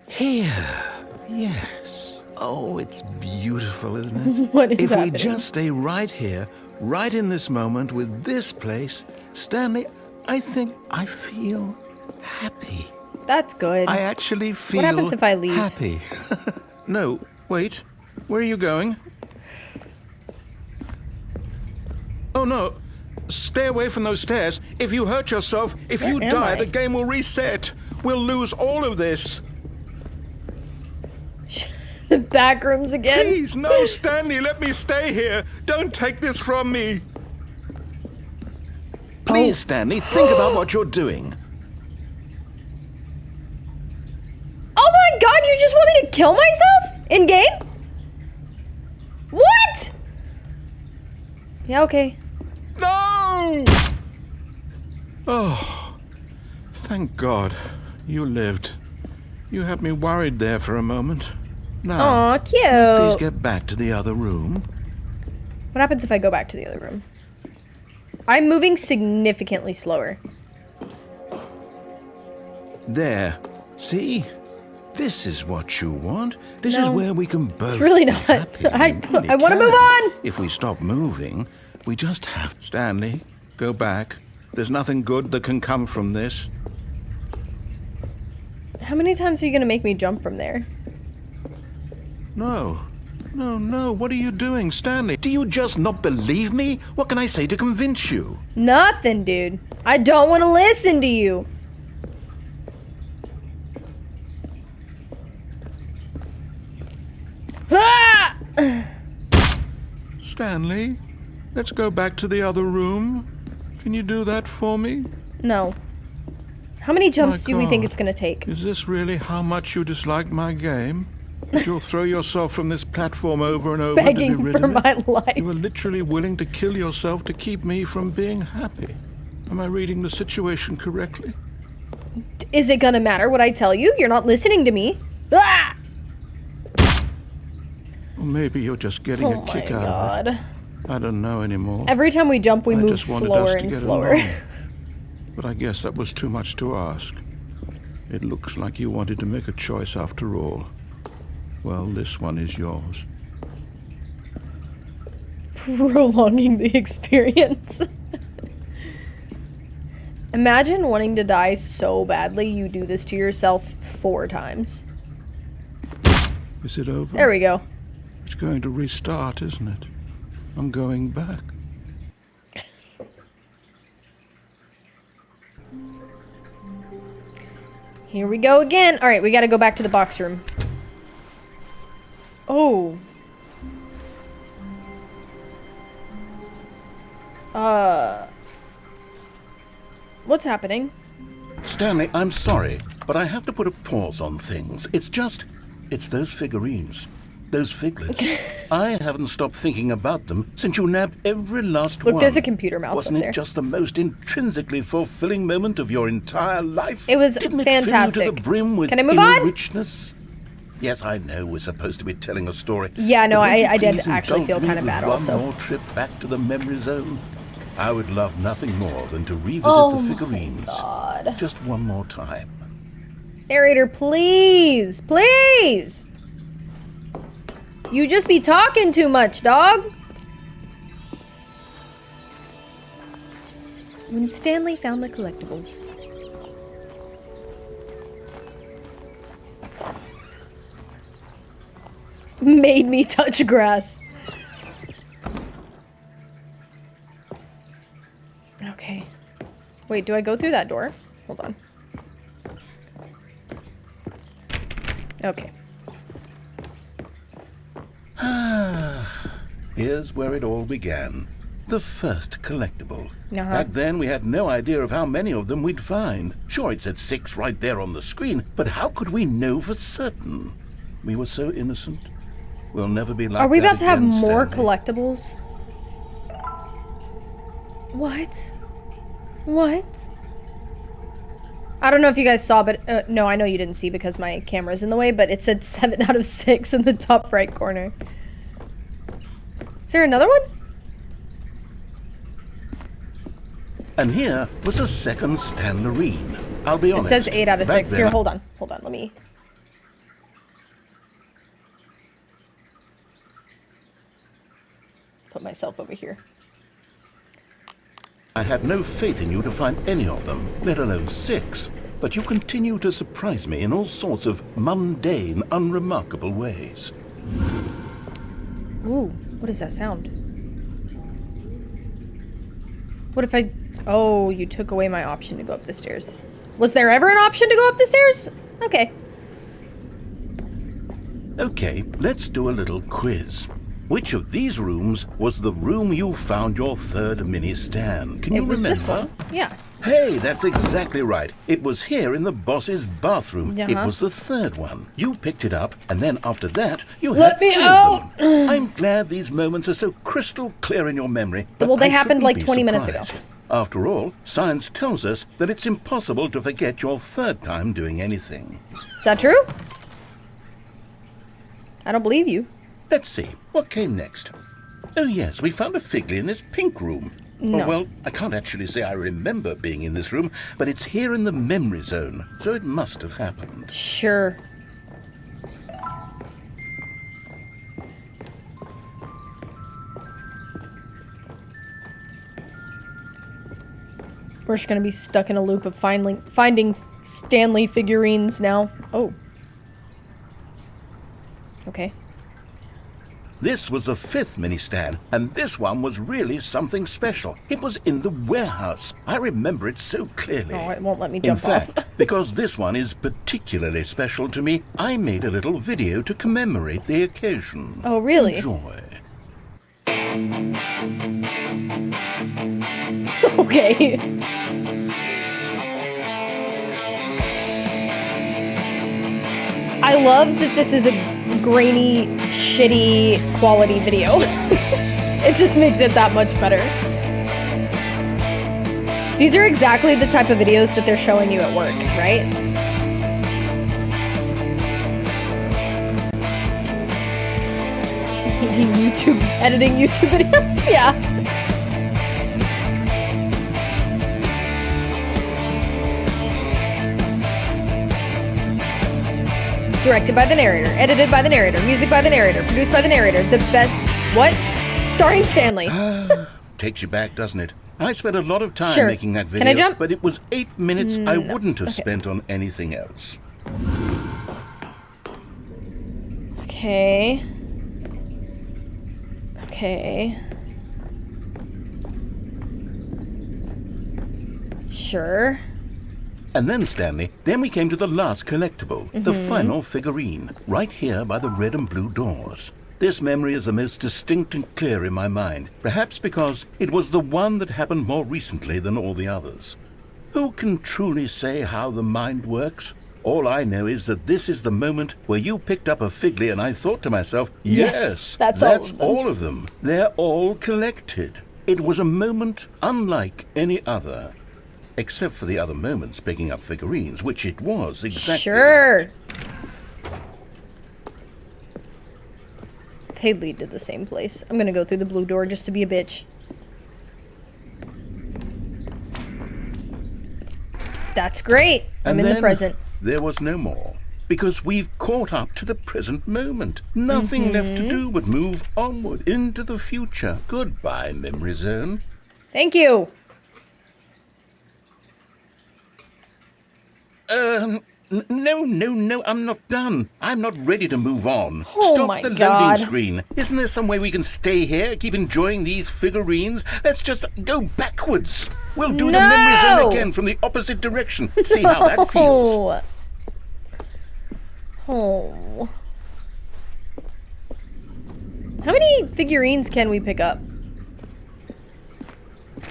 Here. Yes. Oh, it's beautiful, isn't it? What is If happening? we just stay right here, right in this moment with this place, Stanley, I think I feel happy. That's good. I actually feel happens if I leave? happy. No, wait. Where are you going? Oh, no. Stay away from those stairs. If you hurt yourself, if Where you am die, I? the game will reset. We'll lose all of this. The back rooms again? Please, no, Stanley, let me stay here. Don't take this from me. Please, Stanley, think about what you're doing. Oh my god, you just want me to kill myself? In game? What? Yeah, okay. No! Oh, thank God you lived. You had me worried there for a moment. Now, Aw, please cute. get back to the other room. What happens if I go back to the other room? I'm moving significantly slower. There. See? This is what you want. This is No, where we can both it's really be not. happy. I We really wanna can. move on. If we stop moving, we just have... Stanley, go back. There's nothing good that can come from this. How many times are you gonna make me jump from there? No. No, no. What are you doing, Stanley? Do you just not believe me? What can I say to convince you? Nothing, dude. I don't want to listen to you. Ah! Stanley, let's go back to the other room. Can you do that for me? No. How many jumps My do we think God. it's gonna take? Is this really how much you dislike my game? That you'll throw yourself from this platform over and over to be Begging rid for of it? my You were life. literally willing to kill yourself to keep me from being happy. Am I reading the situation correctly? Is it gonna matter what I tell you? You're not listening to me. Ah! Or maybe you're just getting Oh a my kick out of god. it. I don't know anymore. Every time we jump, we I move just wanted slower us to and get slower. along. But I guess that was too much to ask. It looks like you wanted to make a choice after all. Well, this one is yours. Prolonging the experience. Imagine wanting to die so badly you do this to yourself 4 times. Is it over? There we go. It's going to restart, isn't it? I'm going back. Here we go again. All right, we got to go back to the box room. Oh. What's happening? Stanley, I'm sorry, but I have to put a pause on things. It's those figurines. Those figlets. I haven't stopped thinking about them since you nabbed every last one. Look, there's a computer mouse Wasn't up there. it just the most intrinsically fulfilling moment of your entire life? It was Didn't fantastic. It fill you to the brim with Can I move inner on? richness? Yes, I know we're supposed to be telling a story. Yeah, no, but would you I did please actually feel indulge kind of me bad with also. One more trip back to the memory zone. I would love nothing more than to revisit Oh the figurines. my God. Just one more time. Narrator, please, please. You just be talking too much, dog. When Stanley found the collectibles. Made me touch grass. Okay. Wait, do I go through that door? Hold on. Okay. Here's where it all began. The first collectible. Uh-huh. Back then, we had no idea of how many of them we'd find. Sure, it said 6 right there on the screen, but how could we know for certain? We were so innocent. We'll never be like that. Are we about to have again, more Stanley. collectibles? What? What? I don't know if you guys saw, but no, I know you didn't see because my camera's in the way, but it said 7 out of 6 in the top right corner. Is there another one? And here was a second Stanlerine. I'll be It honest. says 8 out of back 6. then, Here, hold on. Hold on, let me... put myself over here. I had no faith in you to find any of them, let alone 6. But you continue to surprise me in all sorts of mundane, unremarkable ways. Ooh, what is that sound? What if I... Oh, you took away my option to go up the stairs. Was there ever an option to go up the stairs? Okay. Okay, let's do a little quiz. Which of these rooms was the room you found your third mini stand? Can you It was remember? this one. Yeah. Hey, that's exactly right. It was here in the boss's bathroom. It Uh-huh. was the third one. You picked it up, and then after that, you Let had me 3 out! of them. I'm glad these moments are so crystal clear in your memory. But Well, they I happened shouldn't like be 20 minutes ago. surprised. After all, science tells us that it's impossible to forget your third time doing anything. Is that true? I don't believe you. Let's see, what came next? Oh yes, we found a figly in this pink room. No. Oh, well, I can't actually say I remember being in this room, but it's here in the memory zone, so it must have happened. Sure. We're just gonna be stuck in a loop of finding Stanley figurines now. Oh. Okay. This was the 5th mini stand, and this one was really something special. It was in the warehouse. I remember it so clearly. Oh, it won't let me In jump fact, off. because this one is particularly special to me, I made a little video to commemorate the occasion. Oh, really? Enjoy. Okay. I love that this is a grainy, shitty quality video. It just makes it that much better. These are exactly the type of videos that they're showing you at work, right? Editing YouTube videos, yeah. Directed by the narrator, edited by the narrator, music by the narrator, produced by the narrator, the best... What? Starring Stanley. Takes you back, doesn't it? I spent a lot of time Sure. making that video, Can I jump? but it was 8 minutes I No. wouldn't have Okay. spent on anything else. Okay. Okay. Sure. And then, Stanley, then we came to the last collectible, the final figurine, right here by the red and blue doors. This memory is the most distinct and clear in my mind, perhaps because it was the one that happened more recently than all the others. Who can truly say how the mind works? All I know is that this is the moment where you picked up a Figley and I thought to myself, yes, that's all of them. They're all collected. It was a moment unlike any other. Except for the other moments picking up figurines, which it was exactly. Sure. They lead to the same place. I'm gonna go through the blue door just to be a bitch. That's great. I'm in the present. There was no more. Because we've caught up to the present moment. Nothing left to do but move onward into the future. Goodbye, memory zone. Thank you. No, I'm not done. I'm not ready to move on. Oh Stop my the God. loading screen. Isn't there some way we can stay here, keep enjoying these figurines? Let's just go backwards. We'll do the memory zone again from the opposite direction. See how that feels. Oh. How many figurines can we pick up?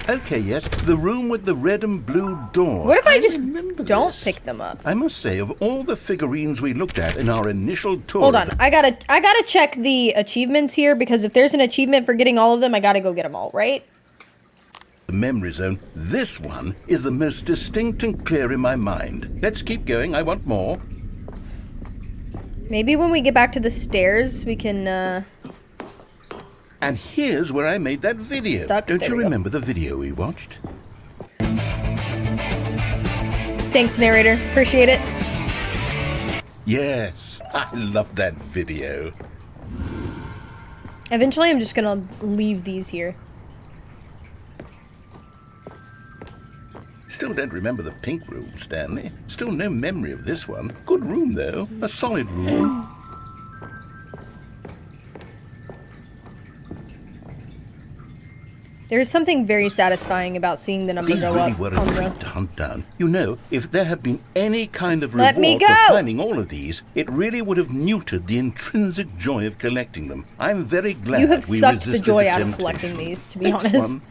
Okay, yes, the room with the red and blue doors. What if I just don't this. pick them up? I must say, of all the figurines we looked at in our initial tour... Hold on, I gotta check the achievements here, because if there's an achievement for getting all of them, I gotta go get them all, right? The memory zone, this one is the most distinct and clear in my mind. Let's keep going, I want more. Maybe when we get back to the stairs, we can, And here's where I made that video. Don't you remember the video we watched? Thanks, narrator. Appreciate it. Yes, I love that video. Eventually, I'm just gonna leave these here. Still don't remember the pink room, Stanley. Still no memory of this one. Good room, though. A solid room. There is something very satisfying about seeing the number These go really up were on a treat to hunt down. You know, if there had been any kind of Let me reward for go! finding all of these, it really would have neutered the intrinsic joy of collecting them. I'm very glad You have we sucked the resisted joy out of temptation. collecting these, to be Next honest. one.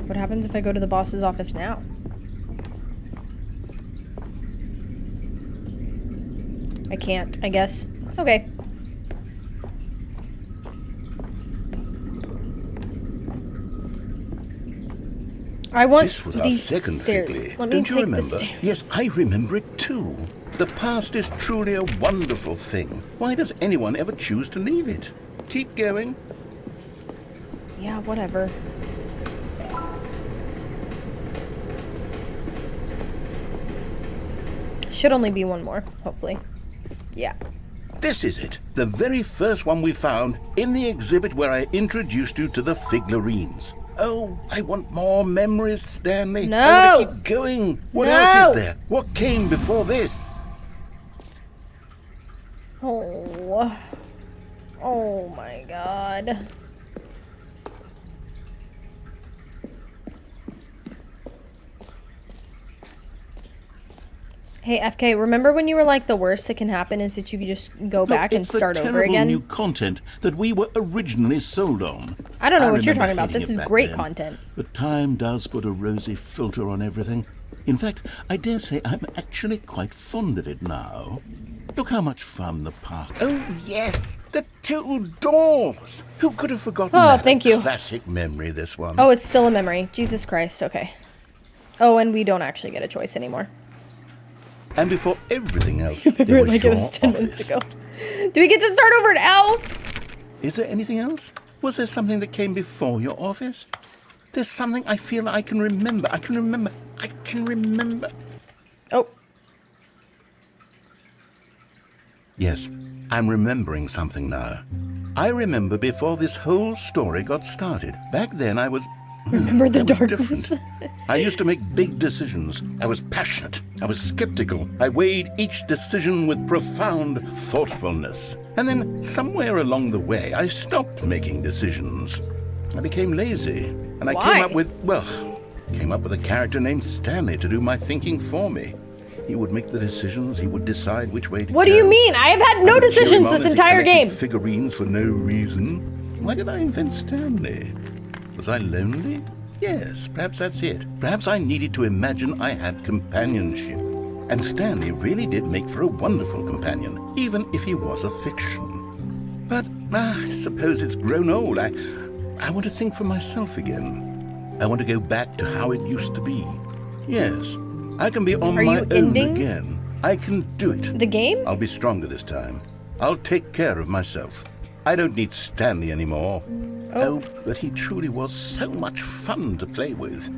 What happens if I go to the boss's office now? I can't, I guess. Okay. I want This was our these second stairs. Figley. Let me Don't you take remember? the stairs. Yes, I remember it too. The past is truly a wonderful thing. Why does anyone ever choose to leave it? Keep going. Yeah, whatever. Should only be one more, hopefully. Yeah. This is it. The very first one we found in the exhibit where I introduced you to the figurines. Oh, I want more memories, Stanley. No! I want to keep going. What No! else is there? What came before this? Oh. Oh my god. Hey, FK, remember when you were like, the worst that can happen is that you could just go back and start over again? New content that we were originally sold on. I don't know what you're talking remember about. This hating is it back great then. content. But time does put a rosy filter on everything. In fact, I dare say I'm actually quite fond of it now. Look how much fun the past... Oh, yes! The two doors! Who could have forgotten Oh, that? thank you. Classic memory, this one. Oh, it's still a memory. Jesus Christ, okay. Oh, and we don't actually get a choice anymore. And before everything else, Remember, it was like your it was 10 office. minutes ago. Do we get to start over now? Is there anything else? Was there something that came before your office? There's something I feel I can remember. I can remember. Oh. Yes, I'm remembering something now. I remember before this whole story got started. Back then I was... Remember the I was darkness. different. I used to make big decisions. I was passionate. I was skeptical. I weighed each decision with profound thoughtfulness. And then somewhere along the way, I stopped making decisions. I became lazy. And I Why? came up with a character named Stanley to do my thinking for me. He would make the decisions. He would decide which way to go. What do you mean? I have had no decisions this entire game. Figurines for no reason. Why did I invent Stanley? Was I lonely? Yes, perhaps that's it. Perhaps I needed to imagine I had companionship. And Stanley really did make for a wonderful companion, even if he was a fiction. But I suppose it's grown old. I want to think for myself again. I want to go back to how it used to be. Yes, I can be on my own again. I can do it. The game? I'll be stronger this time. I'll take care of myself. I don't need Stanley anymore. Oh, but he truly was so much fun to play with.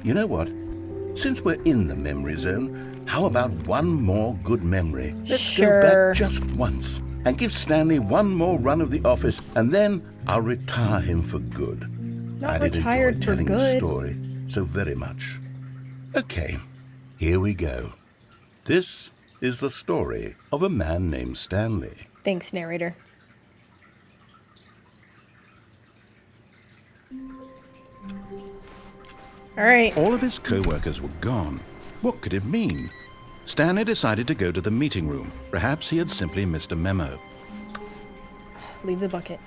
You know what? Since we're in the memory zone, how about one more good memory? Let's go back just once and give Stanley one more run of the office, and then I'll retire him for good. Not retired for good. The story so very much. Okay, here we go. This is the story of a man named Stanley. Thanks, narrator. All right. All of his co-workers were gone. What could it mean? Stanley decided to go to the meeting room. Perhaps he had simply missed a memo. Leave the bucket.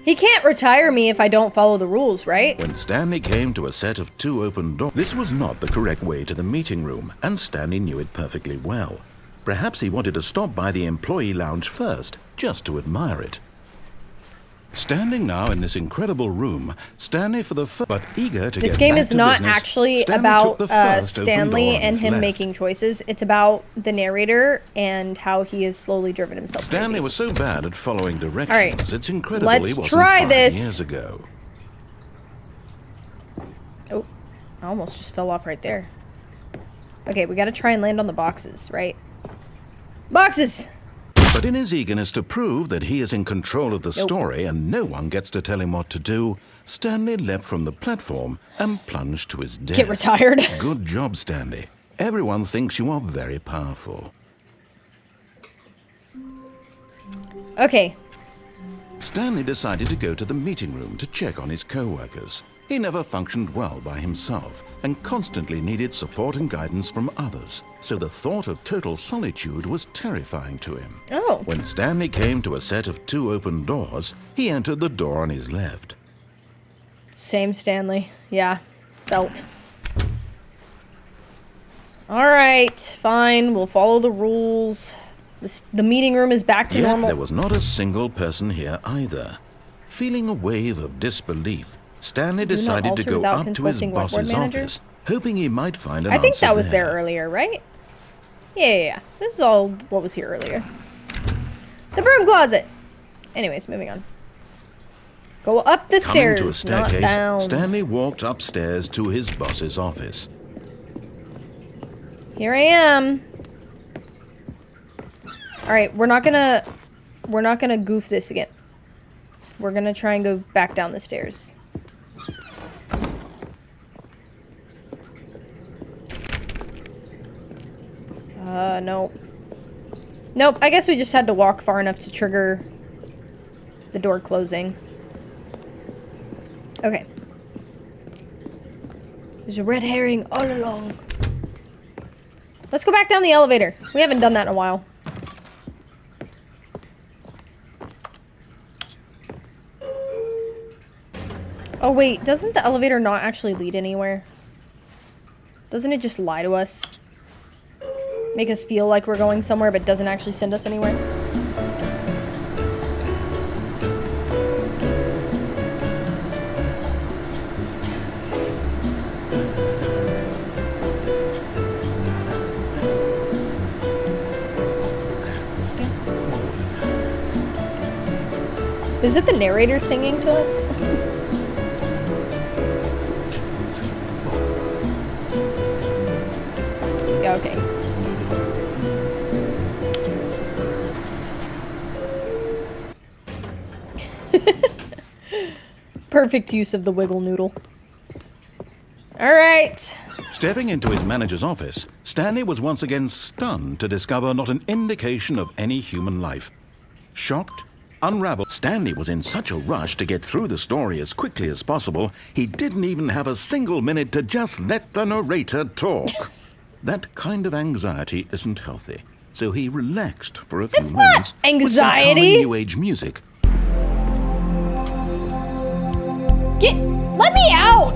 He can't retire me if I don't follow the rules, right? When Stanley came to a set of 2 open doors, this was not the correct way to the meeting room, and Stanley knew it perfectly well. Perhaps he wanted to stop by the employee lounge first, just to admire it. Standing now in this incredible room, Stanley for the first, but eager to this get game back is to not business, actually Stanley about took the first open Stanley door on and his him left. making choices. It's about the narrator and how he has slowly driven himself Stanley crazy. was so bad at following directions. All right, it's incredible let's he wasn't try 5 this. years ago. Oh, I almost just fell off right there. Okay, we got to try and land on the boxes, right? Boxes! But in his eagerness to prove that he is in control of the story and no one gets to tell him what to do, Stanley leapt from the platform and plunged to his death. Get retired. Good job, Stanley. Everyone thinks you are very powerful. Okay. Stanley decided to go to the meeting room to check on his co-workers. He never functioned well by himself and constantly needed support and guidance from others, so the thought of total solitude was terrifying to him. Oh. When Stanley came to a set of 2 open doors, he entered the door on his left. Same Stanley. Yeah. Felt. Alright, fine. We'll follow the rules. The meeting room is back to Yet normal. there was not a single person here either. Feeling a wave of disbelief, Stanley decided to go up to his boss's office, hoping he might find an answer. I think that was there earlier, right? Yeah. This is all what was here earlier. The broom closet. Anyways, moving on. Go up the stairs, Coming to a staircase, not down. Stanley walked upstairs to his boss's office. Here I am. All right, we're not gonna goof this again. We're gonna try and go back down the stairs. No. Nope, I guess we just had to walk far enough to trigger the door closing. Okay. There's a red herring all along. Let's go back down the elevator. We haven't done that in a while. Oh wait, doesn't the elevator not actually lead anywhere? Doesn't it just lie to us? Make us feel like we're going somewhere, but doesn't actually send us anywhere? Is it the narrator singing to us? Yeah, okay. Perfect use of the wiggle noodle. All right. Stepping into his manager's office, Stanley was once again stunned to discover not an indication of any human life. Shocked, unraveled. Stanley was in such a rush to get through the story as quickly as possible, he didn't even have a single minute to just let the narrator talk. That kind of anxiety isn't healthy, so he relaxed for a few It's moments not with some calming anxiety. new age music. Let me out!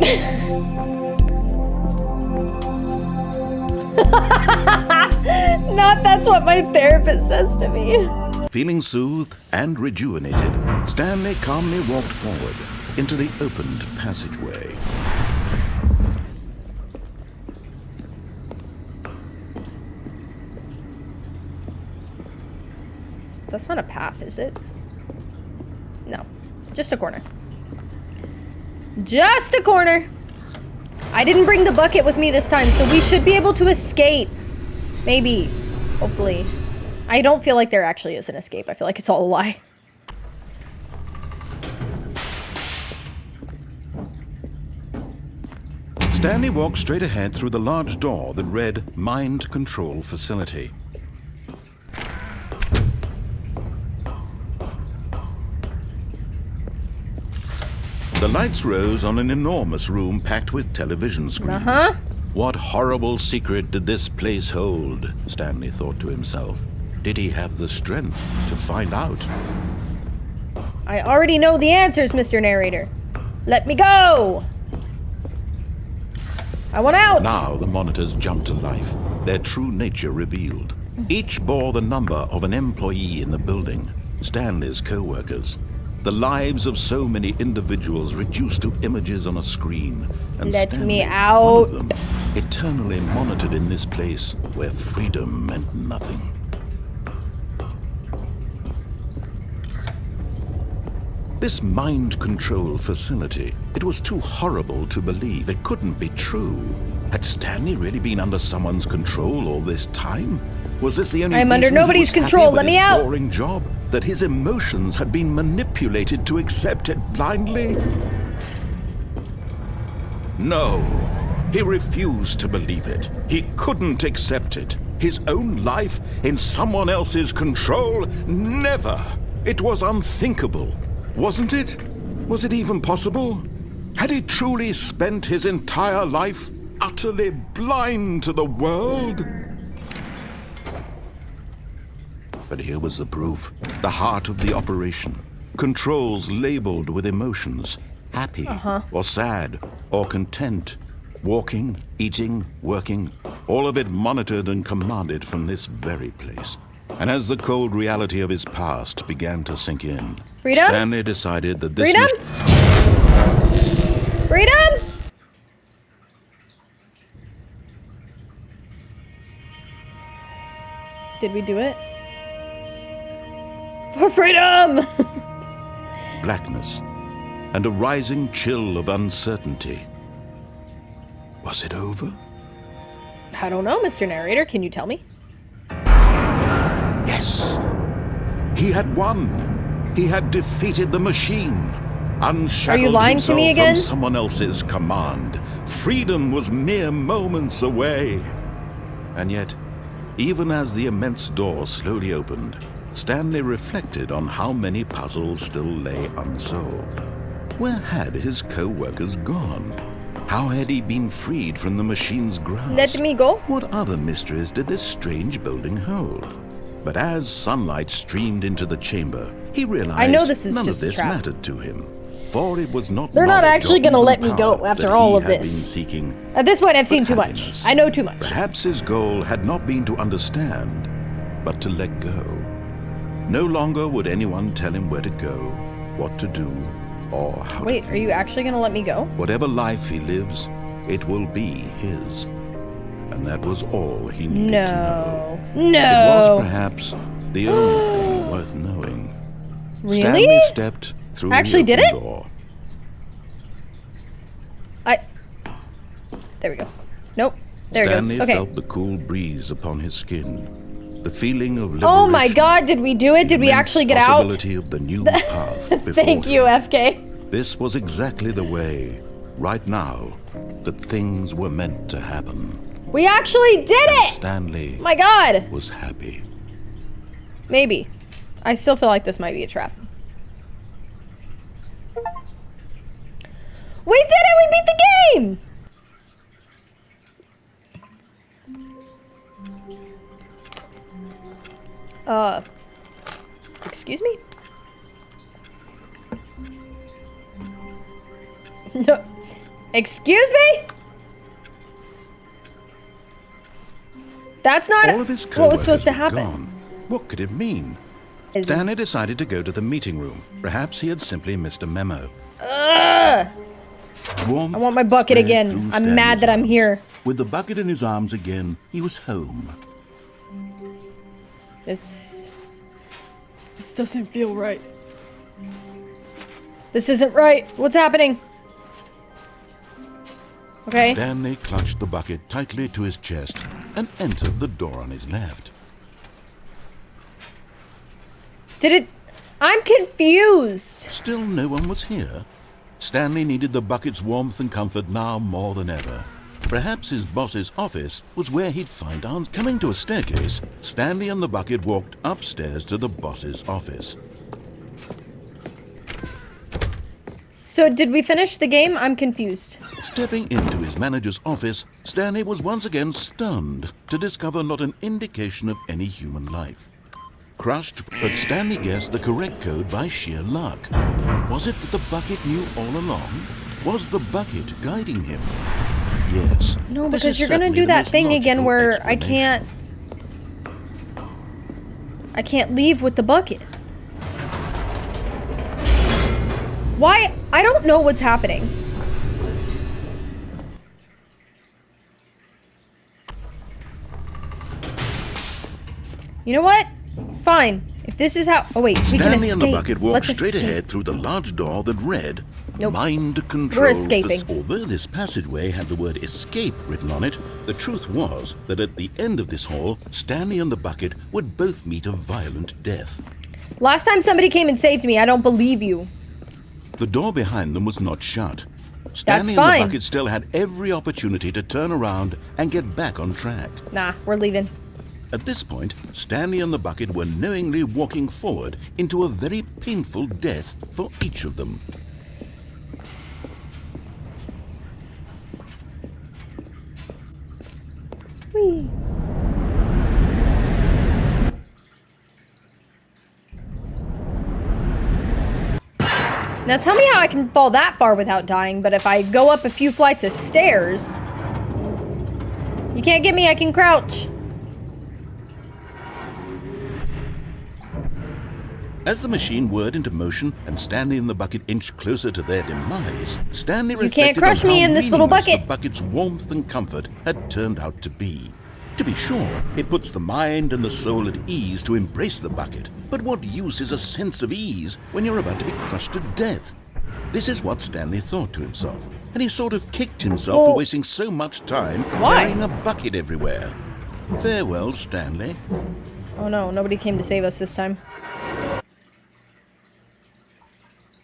Not that's what my therapist says to me. Feeling soothed and rejuvenated, Stanley calmly walked forward into the opened passageway. That's not a path, is it? No. Just a corner. Just a corner! I didn't bring the bucket with me this time, so we should be able to escape. Maybe. Hopefully. I don't feel like there actually is an escape. I feel like it's all a lie. Stanley walked straight ahead through the large door that read Mind Control Facility. The lights rose on an enormous room packed with television screens. What horrible secret did this place hold? Stanley thought to himself. Did he have the strength to find out? I already know the answers, Mr. Narrator. Let me go! I want out! Now the monitors jumped to life, their true nature revealed. Each bore the number of an employee in the building, Stanley's co-workers. The lives of so many individuals reduced to images on a screen. And Let Stanley, me out. one of them, eternally monitored in this place where freedom meant nothing. This mind control facility, it was too horrible to believe. It couldn't be true. Had Stanley really been under someone's control all this time? Was this the only I'm under reason he nobody's was happy control. with Let me his out. boring job? That his emotions had been manipulated to accept it blindly? No, he refused to believe it. He couldn't accept it. His own life in someone else's control? Never. It was unthinkable. Wasn't it? Was it even possible? Had he truly spent his entire life utterly blind to the world? But here was the proof. The heart of the operation. Controls labeled with emotions. Happy, or sad, or content. Walking, eating, working. All of it monitored and commanded from this very place. And as the cold reality of his past began to sink in, Freedom? Stanley decided that this Freedom? Freedom? Did we do it? For freedom! blackness and a rising chill of uncertainty. Was it over? I don't know, Mr. Narrator. Can you tell me? Yes. He had won. He had defeated the machine. Unshackled Are you lying to me himself again? from someone else's command. Freedom was mere moments away. And yet, even as the immense door slowly opened, Stanley reflected on how many puzzles still lay unsolved. Where had his co-workers gone? How had he been freed from the machine's grasp? Let me go. What other mysteries did this strange building hold? But as sunlight streamed into the chamber, he realized I know this is none just of a this trap. mattered to him. For it was not They're not knowledge actually or gonna even let me go power after that all he of had been this. seeking, At this point, I've seen but too much. happiness. I know too much. Perhaps his goal had not been to understand, but to let go. No longer would anyone tell him where to go, what to do, or how Wait, to are you actually gonna let me go? Whatever life he lives, it will be his. And that was all he needed to know. No. It was No. perhaps the only thing worth knowing. Really? Stanley stepped through Actually the did open it? door. There we go. Nope. There Stanley it goes. Okay. felt the cool breeze upon his skin. The feeling of liberation. Oh my god, did we do it? Did we immense actually get out? possibility of the new path before Thank you, him. FK. This was exactly the way, right now, that things were meant to happen. We actually did it! Stanley My god. was happy. Maybe. I still feel like this might be a trap. We did it! We beat the game! Excuse me? No. Excuse me? That's not All of his what was supposed to co-workers were happen. gone. What could it mean? Is it- Stanley decided to go to the meeting room. Perhaps he had simply missed a memo. Warmth I want my bucket spread again. through I'm mad that I'm Stanley's here. arms. With the bucket in his arms again, he was home. This doesn't feel right. This isn't right. What's happening? Okay. Stanley clutched the bucket tightly to his chest and entered the door on his left. Did it... I'm confused. Still no one was here. Stanley needed the bucket's warmth and comfort now more than ever. Perhaps his boss's office was where he'd find answers. Coming to a staircase, Stanley and the bucket walked upstairs to the boss's office. So did we finish the game? I'm confused. Stepping into his manager's office, Stanley was once again stunned to discover not an indication of any human life. Crushed, but Stanley guessed the correct code by sheer luck. Was it that the bucket knew all along? Was the bucket guiding him? Yes. No, this because is you're gonna certainly do the that most thing again logical where I explanation. can't leave with the bucket. Why? I don't know what's happening. You know what? Fine. If this is how... Oh, wait. We can Stanley escape. and the bucket walked Let's straight escape. ahead through the large door that read, Nope. Mind control. We're escaping. Although this passageway had the word escape written on it, the truth was that at the end of this hall, Stanley and the bucket would both meet a violent death. Last time somebody came and saved me, I don't believe you. The door behind them was not shut. Stanley and fine. the bucket still had every opportunity to turn around and get back on track. Nah, we're leaving. At this point, Stanley and the bucket were knowingly walking forward into a very painful death for each of them. Whee. Now tell me how I can fall that far without dying, but if I go up a few flights of stairs... You can't get me, I can crouch. As the machine whirred into motion and Stanley and the bucket inched closer to their demise, Stanley You reflected can't crush on me how in this little meaningless bucket. the bucket's warmth and comfort had turned out to be. To be sure, it puts the mind and the soul at ease to embrace the bucket, but what use is a sense of ease when you're about to be crushed to death? This is what Stanley thought to himself, and he sort of kicked himself for wasting so much time Why? carrying a bucket everywhere. Farewell, Stanley. Oh no, nobody came to save us this time.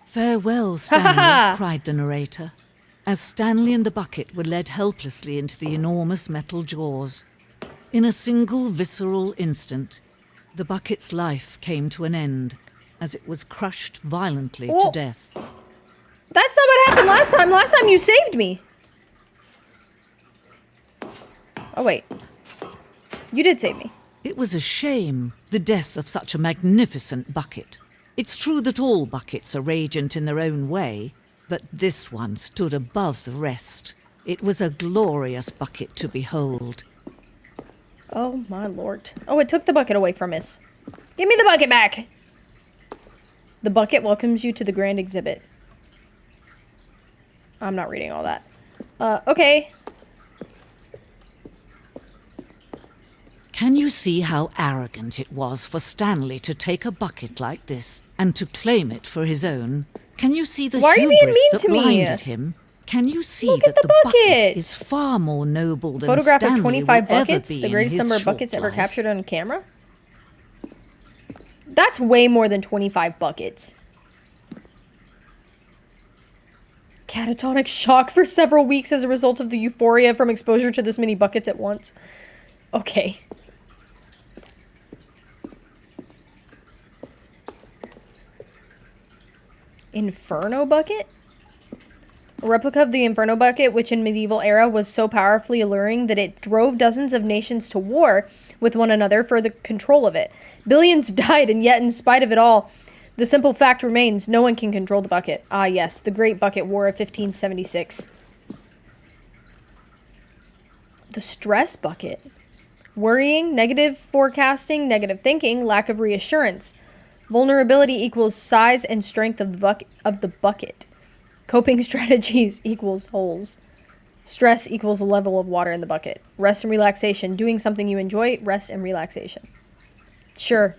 Farewell, Stanley, cried the narrator, as Stanley and the bucket were led helplessly into the enormous metal jaws. In a single visceral instant, the bucket's life came to an end as it was crushed violently Oh. to death. That's not what happened last time. Last time you saved me. Oh wait. You did save me. It was a shame, the death of such a magnificent bucket. It's true that all buckets are radiant in their own way, but this one stood above the rest. It was a glorious bucket to behold. Oh my lord. Oh, it took the bucket away from us. Give me the bucket back. The bucket welcomes you to the grand exhibit. I'm not reading all that. Okay. Can you see how arrogant it was for Stanley to take a bucket like this and to claim it for his own? Can you see the Why are you being hubris mean that to me? blinded him? Can you see Look that at the the bucket bucket. is far more noble than Photograph of Stanley 25 will ever buckets, be the in greatest his number of short buckets ever life? captured on camera? That's way more than 25 buckets. Catatonic shock for several weeks as a result of the euphoria from exposure to this many buckets at once. Okay. Inferno bucket? A replica of the Inferno bucket, which in medieval era was so powerfully alluring that it drove dozens of nations to war with one another for the control of it. Billions died, and yet in spite of it all, the simple fact remains, no one can control the bucket. Ah yes, the Great Bucket War of 1576. The stress bucket. Worrying, negative forecasting, negative thinking, lack of reassurance. Vulnerability equals size and strength of the bucket. Coping strategies equals holes. Stress equals a level of water in the bucket. Rest and relaxation. Doing something you enjoy, rest and relaxation. Sure.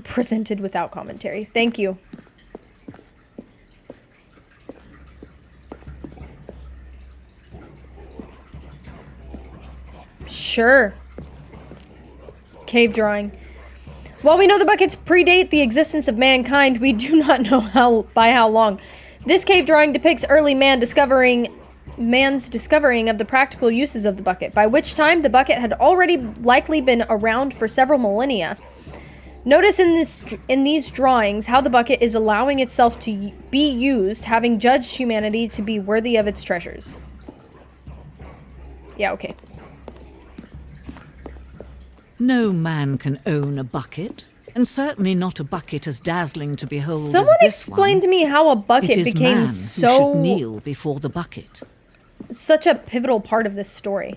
Presented without commentary. Thank you. Sure. Cave drawing. While we know the buckets predate the existence of mankind, we do not know by how long. This cave drawing depicts early man's discovering of the practical uses of the bucket, by which time the bucket had already likely been around for several millennia. Notice in these drawings how the bucket is allowing itself to be used, having judged humanity to be worthy of its treasures. Yeah, okay. No man can own a bucket, and certainly not a bucket as dazzling to behold Someone as this explained to me how a bucket became man so who should kneel before the bucket. such a pivotal part of this story.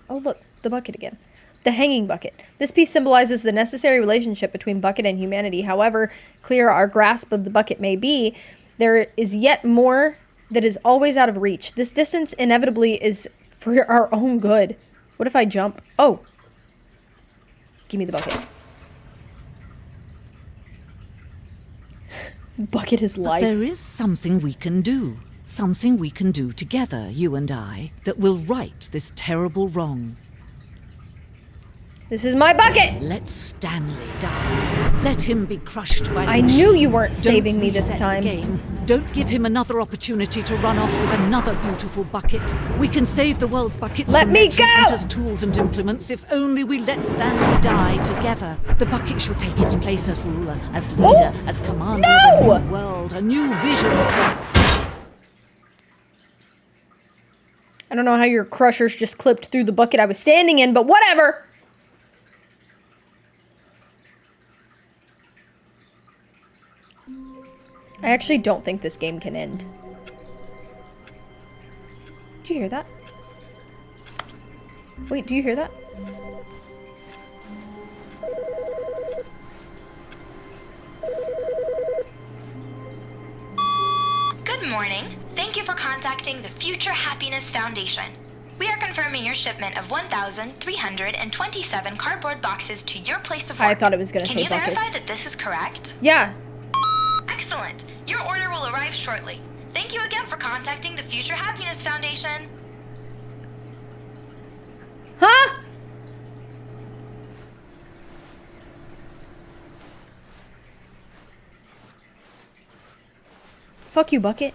Oh look, the bucket again. The hanging bucket. This piece symbolizes the necessary relationship between bucket and humanity. However clear our grasp of the bucket may be, there is yet more that is always out of reach. This distance inevitably is for our own good. What if I jump? Oh. Give me the bucket. Bucket is life. But there is something we can do. Something we can do together, you and I, that will right this terrible wrong. This is my bucket! Let Stanley die. Let him be crushed by the I machine. knew you weren't Don't saving me this reset the time. game. Don't give him another opportunity to run off with another beautiful bucket. We can save the world's buckets Let from me merchant go! hunters' tools and implements if only we let Stanley die together. The bucket shall take its place as ruler, as leader, as commander of a new world, a new vision. I don't know how your crushers just clipped through the bucket I was standing in, but whatever! I actually don't think this game can end. Do you hear that? Wait, do you hear that? Good morning. Thank you for contacting the Future Happiness Foundation. We are confirming your shipment of 1,327 cardboard boxes to your place of work. I thought it was going to say Can you buckets. verify that this is correct? Yeah. Excellent. Your order will arrive shortly. Thank you again for contacting the Future Happiness Foundation. Huh? Fuck you, bucket.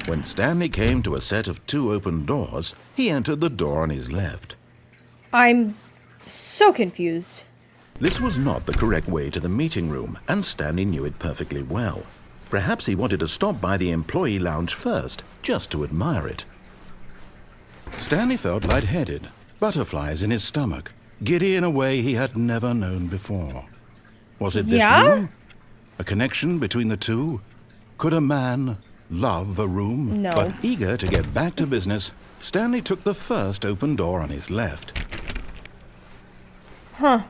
When Stanley came to a set of 2 open doors, he entered the door on his left. I'm so confused. This was not the correct way to the meeting room, and Stanley knew it perfectly well. Perhaps he wanted to stop by the employee lounge first, just to admire it. Stanley felt lightheaded, butterflies in his stomach, giddy in a way he had never known before. Was it this room? A connection between the two? Could a man love a room? No. But eager to get back to business, Stanley took the first open door on his left. Huh.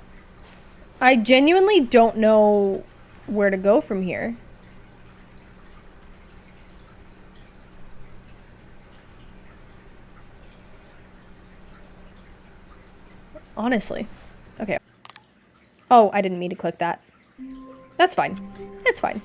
I genuinely don't know where to go from here. Honestly. Okay. Oh, I didn't mean to click that. That's fine. It's fine.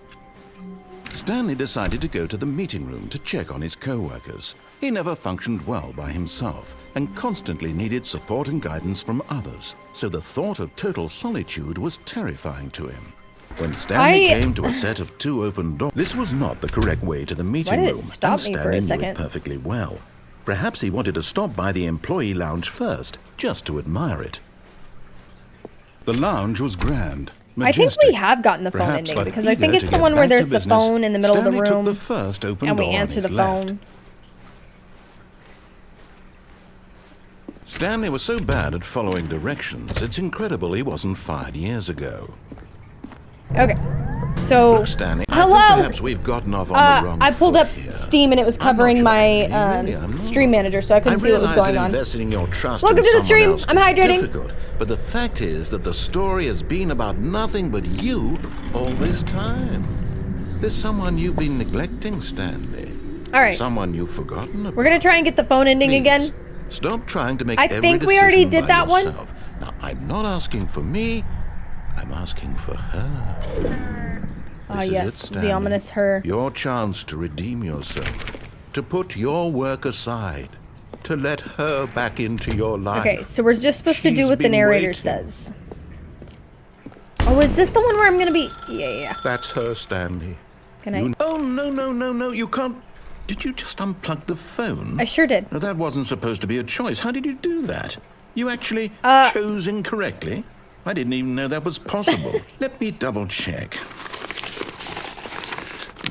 Stanley decided to go to the meeting room to check on his co-workers. He never functioned well by himself and constantly needed support and guidance from others, so the thought of total solitude was terrifying to him. When Stanley came to a set of 2 open doors, this was not the correct way to the meeting Why did room, it stop and me for Stanley a knew second? it perfectly well. Perhaps he wanted to stop by the employee lounge first, just to admire it. The lounge was grand, majestic. I think we have gotten the phone Perhaps, ending but because I think eager it's to the get one where back to there's the business, phone in the middle of the Stanley took room the first open and we door on answer his the left. phone. Stanley was so bad at following directions, it's incredible he wasn't fired years ago. Okay. So, Look, Stanley, I hello. think perhaps we've gotten off on the wrong I pulled foot up here. Steam and it was I'm not covering trying my to be, really, I'm not. stream manager, so I couldn't see what was realize going that on. investing in your trust Welcome in to the someone stream. else I'm can be hydrating. difficult, but the fact is that the story has been about nothing but you all this time. There's someone you've been neglecting, Stanley. All right. Someone you've forgotten about. We're going to try and get the phone ending Please, again. Stop trying to make I every think we already decision did by that one. yourself. Now, I'm not asking for me. I'm asking for her. Ah, This is yes, it, the Stanley. ominous her. Your chance to redeem yourself, to put your work aside, to let her back into your life. Okay, so we're just supposed to do She's what the been narrator waiting. says. Oh, is this the one where I'm going to be... Yeah. That's her, Stanley. Can I... Oh, no, you can't. Did you just unplug the phone? I sure did. No, that wasn't supposed to be a choice. How did you do that? You actually chose incorrectly? I didn't even know that was possible. Let me double check.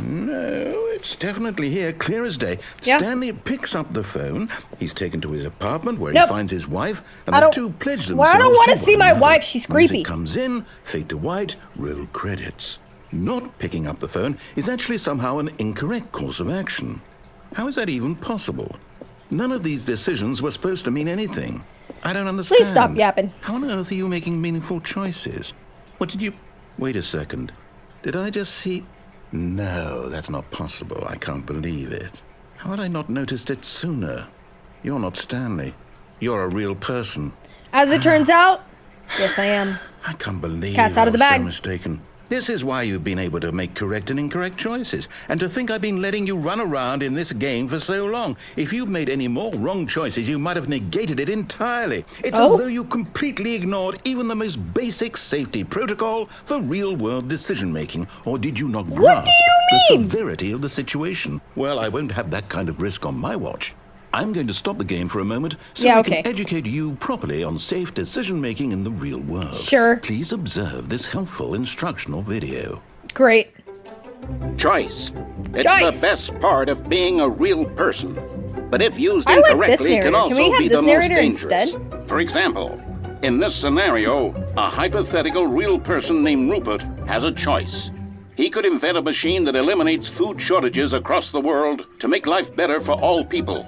No, it's definitely here, clear as day. Yeah. Stanley picks up the phone. He's taken to his apartment where Nope. he finds his wife, and I the don't- two pledge Well, themselves I don't wanna to see one my another. wife, she's creepy. Music comes in, fade to white, roll credits. Not picking up the phone is actually somehow an incorrect course of action. How is that even possible? None of these decisions were supposed to mean anything. I don't understand. Please stop yapping. How on earth are you making meaningful choices? What did you... Wait a second. Did I just see... No, that's not possible. I can't believe it. How had I not noticed it sooner? You're not Stanley. You're a real person. As it turns out, yes, I am. I can't believe Cat's out I of the was bag. so mistaken. This is why you've been able to make correct and incorrect choices. And to think I've been letting you run around in this game for so long. If you'd made any more wrong choices, you might have negated it entirely. It's Oh. as though you completely ignored even the most basic safety protocol for real-world decision-making. Or did you not grasp you mean? the severity of the situation? Well, I won't have that kind of risk on my watch. I'm going to stop the game for a moment so Yeah, I okay. can educate you properly on safe decision-making in the real world. Sure. Please observe this helpful instructional video. Great. Choice. It's Choice. the best part of being a real person. But if used I like this incorrectly, it can narrator. also Can we have be this the narrator most dangerous. instead? For example, in this scenario, a hypothetical real person named Rupert has a choice. He could invent a machine that eliminates food shortages across the world to make life better for all people.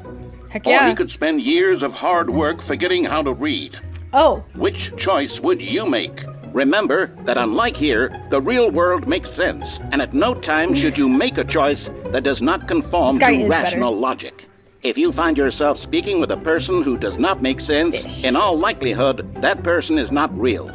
Heck Or yeah. he could spend years of hard work forgetting how to read. Oh, Which choice would you make? Remember that unlike here, the real world makes sense, and at no time should you make a choice that does not conform This guy to is better. rational logic. If you find yourself speaking with a person who does not make sense, Ish. in all likelihood, that person is not real.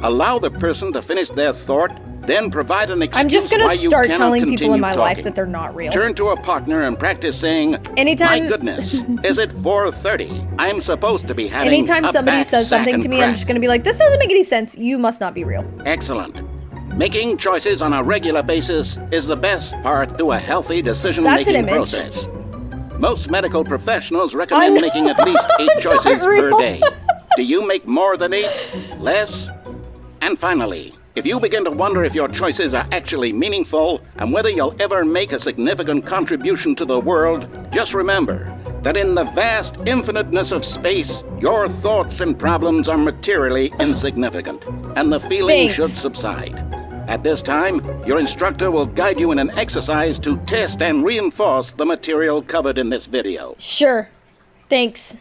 Allow the person to finish their thought, then provide an excuse I'm just why gonna you start cannot telling people in continue my life talking. that they're not real. Turn to a partner and practice saying, Anytime- "My goodness, is it 4:30? I'm supposed to be having Anytime a somebody bad says sack something and to me, I'm crack." just gonna be like, this doesn't make any sense. You must not be real. Excellent. Making choices on a regular basis is the best part to a healthy That's an decision-making image. process. Most medical professionals recommend I'm making at least 8 not choices real. per day. Do you make more than 8? Less? And finally, if you begin to wonder if your choices are actually meaningful and whether you'll ever make a significant contribution to the world, just remember that in the vast infiniteness of space, your thoughts and problems are materially insignificant, and the feeling Thanks. should subside. At this time, your instructor will guide you in an exercise to test and reinforce the material covered in this video. Sure. Thanks.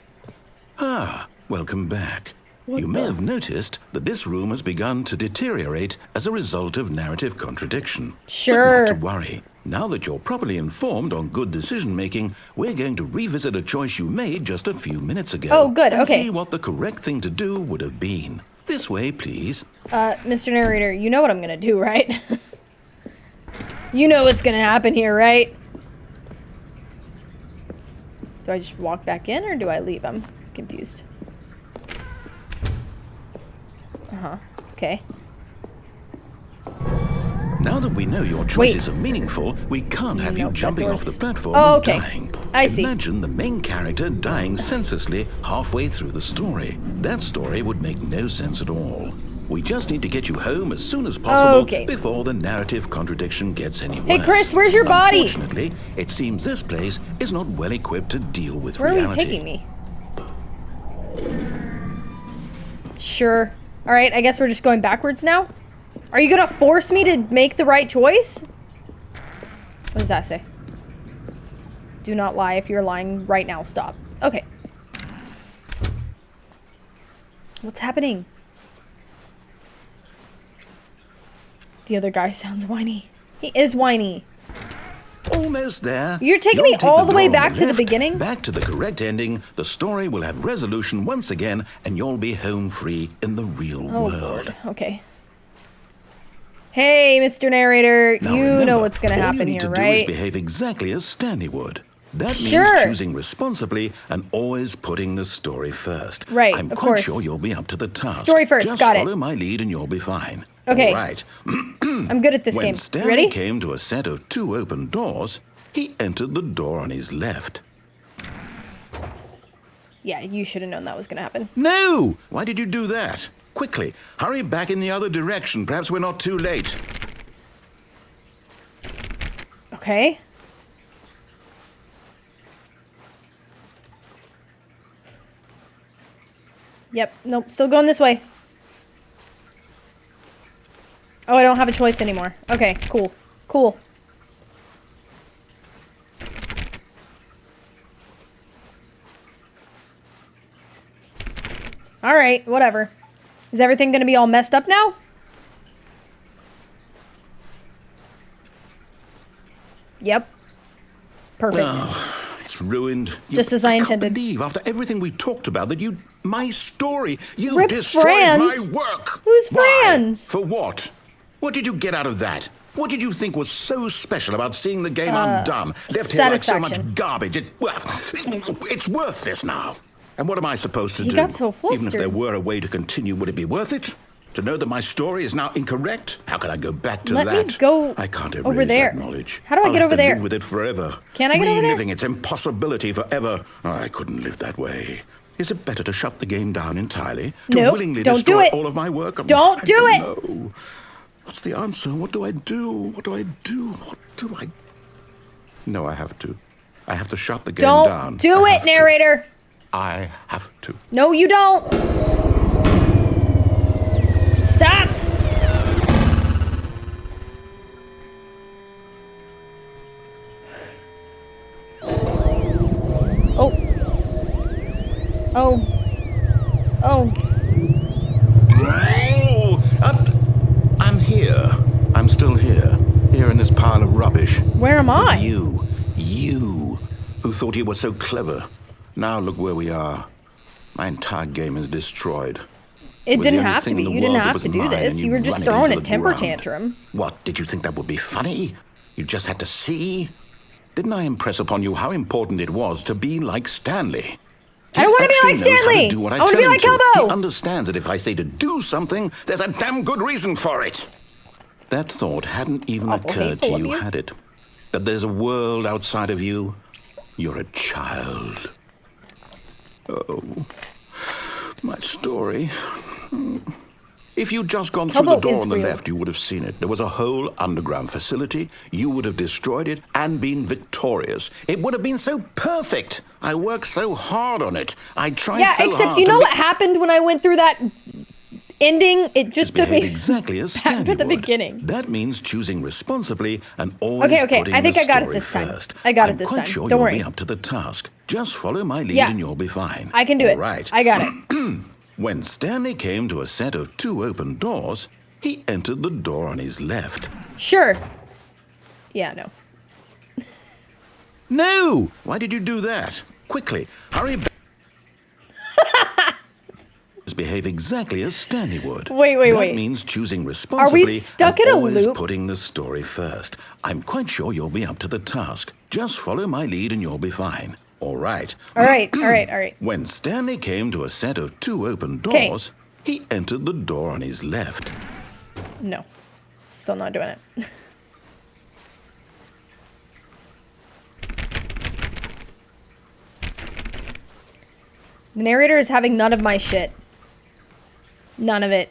Ah, welcome back. You may have noticed that this room has begun to deteriorate as a result of narrative contradiction. Sure. But not to worry. Now that you're properly informed on good decision-making, we're going to revisit a choice you made just a few minutes ago. Oh, good, and okay. see what the correct thing to do would have been. This way, please. Mr. Narrator, you know what I'm gonna do, right? You know what's gonna happen here, right? Do I just walk back in or do I leave? I'm confused. Okay. Now that we know your choices are meaningful, we can't have you Nope, that jumping off the door's- platform Oh, and okay. dying. I see. Imagine the main character dying senselessly halfway through the story. That story would make no sense at all. We just need to get you home as soon as possible before the narrative contradiction gets any worse. Hey, Chris, where's your body? Unfortunately, it seems this place is not well equipped to deal with Where reality. are you taking me? Sure. All right, I guess we're just going backwards now. Are you gonna force me to make the right choice? What does that say? Do not lie. If you're lying right now, stop. Okay. What's happening? The other guy sounds whiny. He is whiny. Almost there. You're taking You'll me take all the way door on back to the left, beginning? Back to the correct ending. The story will have resolution once again, and you'll be home free in the real world. Lord. Okay. Hey, Mr. Narrator, Now you remember, know what's gonna all happen you need here, to right? do is behave exactly as Stanley would. That Sure. means choosing responsibly and always putting the story first. Right, I'm of quite course. sure you'll be up to the task. Story first, Just got it. follow my lead and you'll be fine. Okay. All right. I'm good at this When game. Stanley Ready? came to a set of 2 open doors, he entered the door on his left. Yeah, you should have known that was gonna happen. No! Why did you do that? Quickly, hurry back in the other direction. Perhaps we're not too late. Okay. Yep, nope, still going this way. Oh, I don't have a choice anymore. Okay, cool. Cool. Alright, whatever. Is everything gonna be all messed up now? Yep. Perfect. It's ruined. Just as I intended. can't believe, after everything we talked about, that you... My story. You've Rip destroyed Franz? my work. Who's Why? Franz? For what? What did you get out of that? What did you think was so special about seeing the game undone? Left here like so much satisfaction. garbage. It's worthless now. And what am I supposed to He do? got so Even if there flustered. were a way to continue, would it be worth it? To know that my story is now incorrect? How can I go back to Let me that? go I can't erase over there. that knowledge. How do I I'll get have over to there? live with it forever. Can I get over there? Reliving its impossibility forever. I couldn't live that way. Is it better to shut the game down entirely? To Nope, willingly don't do destroy it. all of my work? Don't do it. No. What's the answer? What do I do? What do I do? What do I... No, I have to. I have to shut the game down. Don't do I it, have to. narrator. I have to. No, you don't. Stop. Oh. Oh. Oh. Oh, I'm here. I'm still here. Here in this pile of rubbish. Where am I? You, who thought you were so clever. Now look where we are. My entire game is destroyed. It Was didn't the only have to thing be. in the You didn't world that have was to do mine, this. and You were you just run it throwing into a the temper ground. tantrum. What, did you think that would be funny? You just had to see? Didn't I impress upon you how important it was to be like Stanley? I don't want to be like Stanley. I want to be like He Kelbo. understands that if I say to do something, there's a damn good reason for it. That thought hadn't even Awful occurred to hateful of you, you. had it? That there's a world outside of you. You're a child. Oh, my story. If you'd just gone through the Kelbo door is on the real. left, you would have seen it. There was a whole underground facility. You would have destroyed it and been victorious. It would have been so perfect. I worked so hard on it. I tried Yeah, so except hard you to know be- what happened when I went through that ending? It just took behave me exactly as back Stanley to the would. beginning. That means choosing responsibly and always Okay, putting I think the I got it story this time. first. I got it I'm this quite time. Sure Don't you'll worry. be up to the task. Just follow my lead Yeah. and you'll be fine. I can do All it. right. I got it. When Stanley came to a set of 2 open doors, he entered the door on his left. Sure. Yeah, no. No! Why did you do that? Quickly, hurry back. Behave exactly as Stanley would. Wait. That means choosing responsibly stuck and in a always loop? putting the story first. I'm quite sure you'll be up to the task. Just follow my lead and you'll be fine. All right. All right. When Stanley came to a set of 2 open 'Kay. doors, he entered the door on his left. No. Still not doing it. The narrator is having none of my shit. None of it.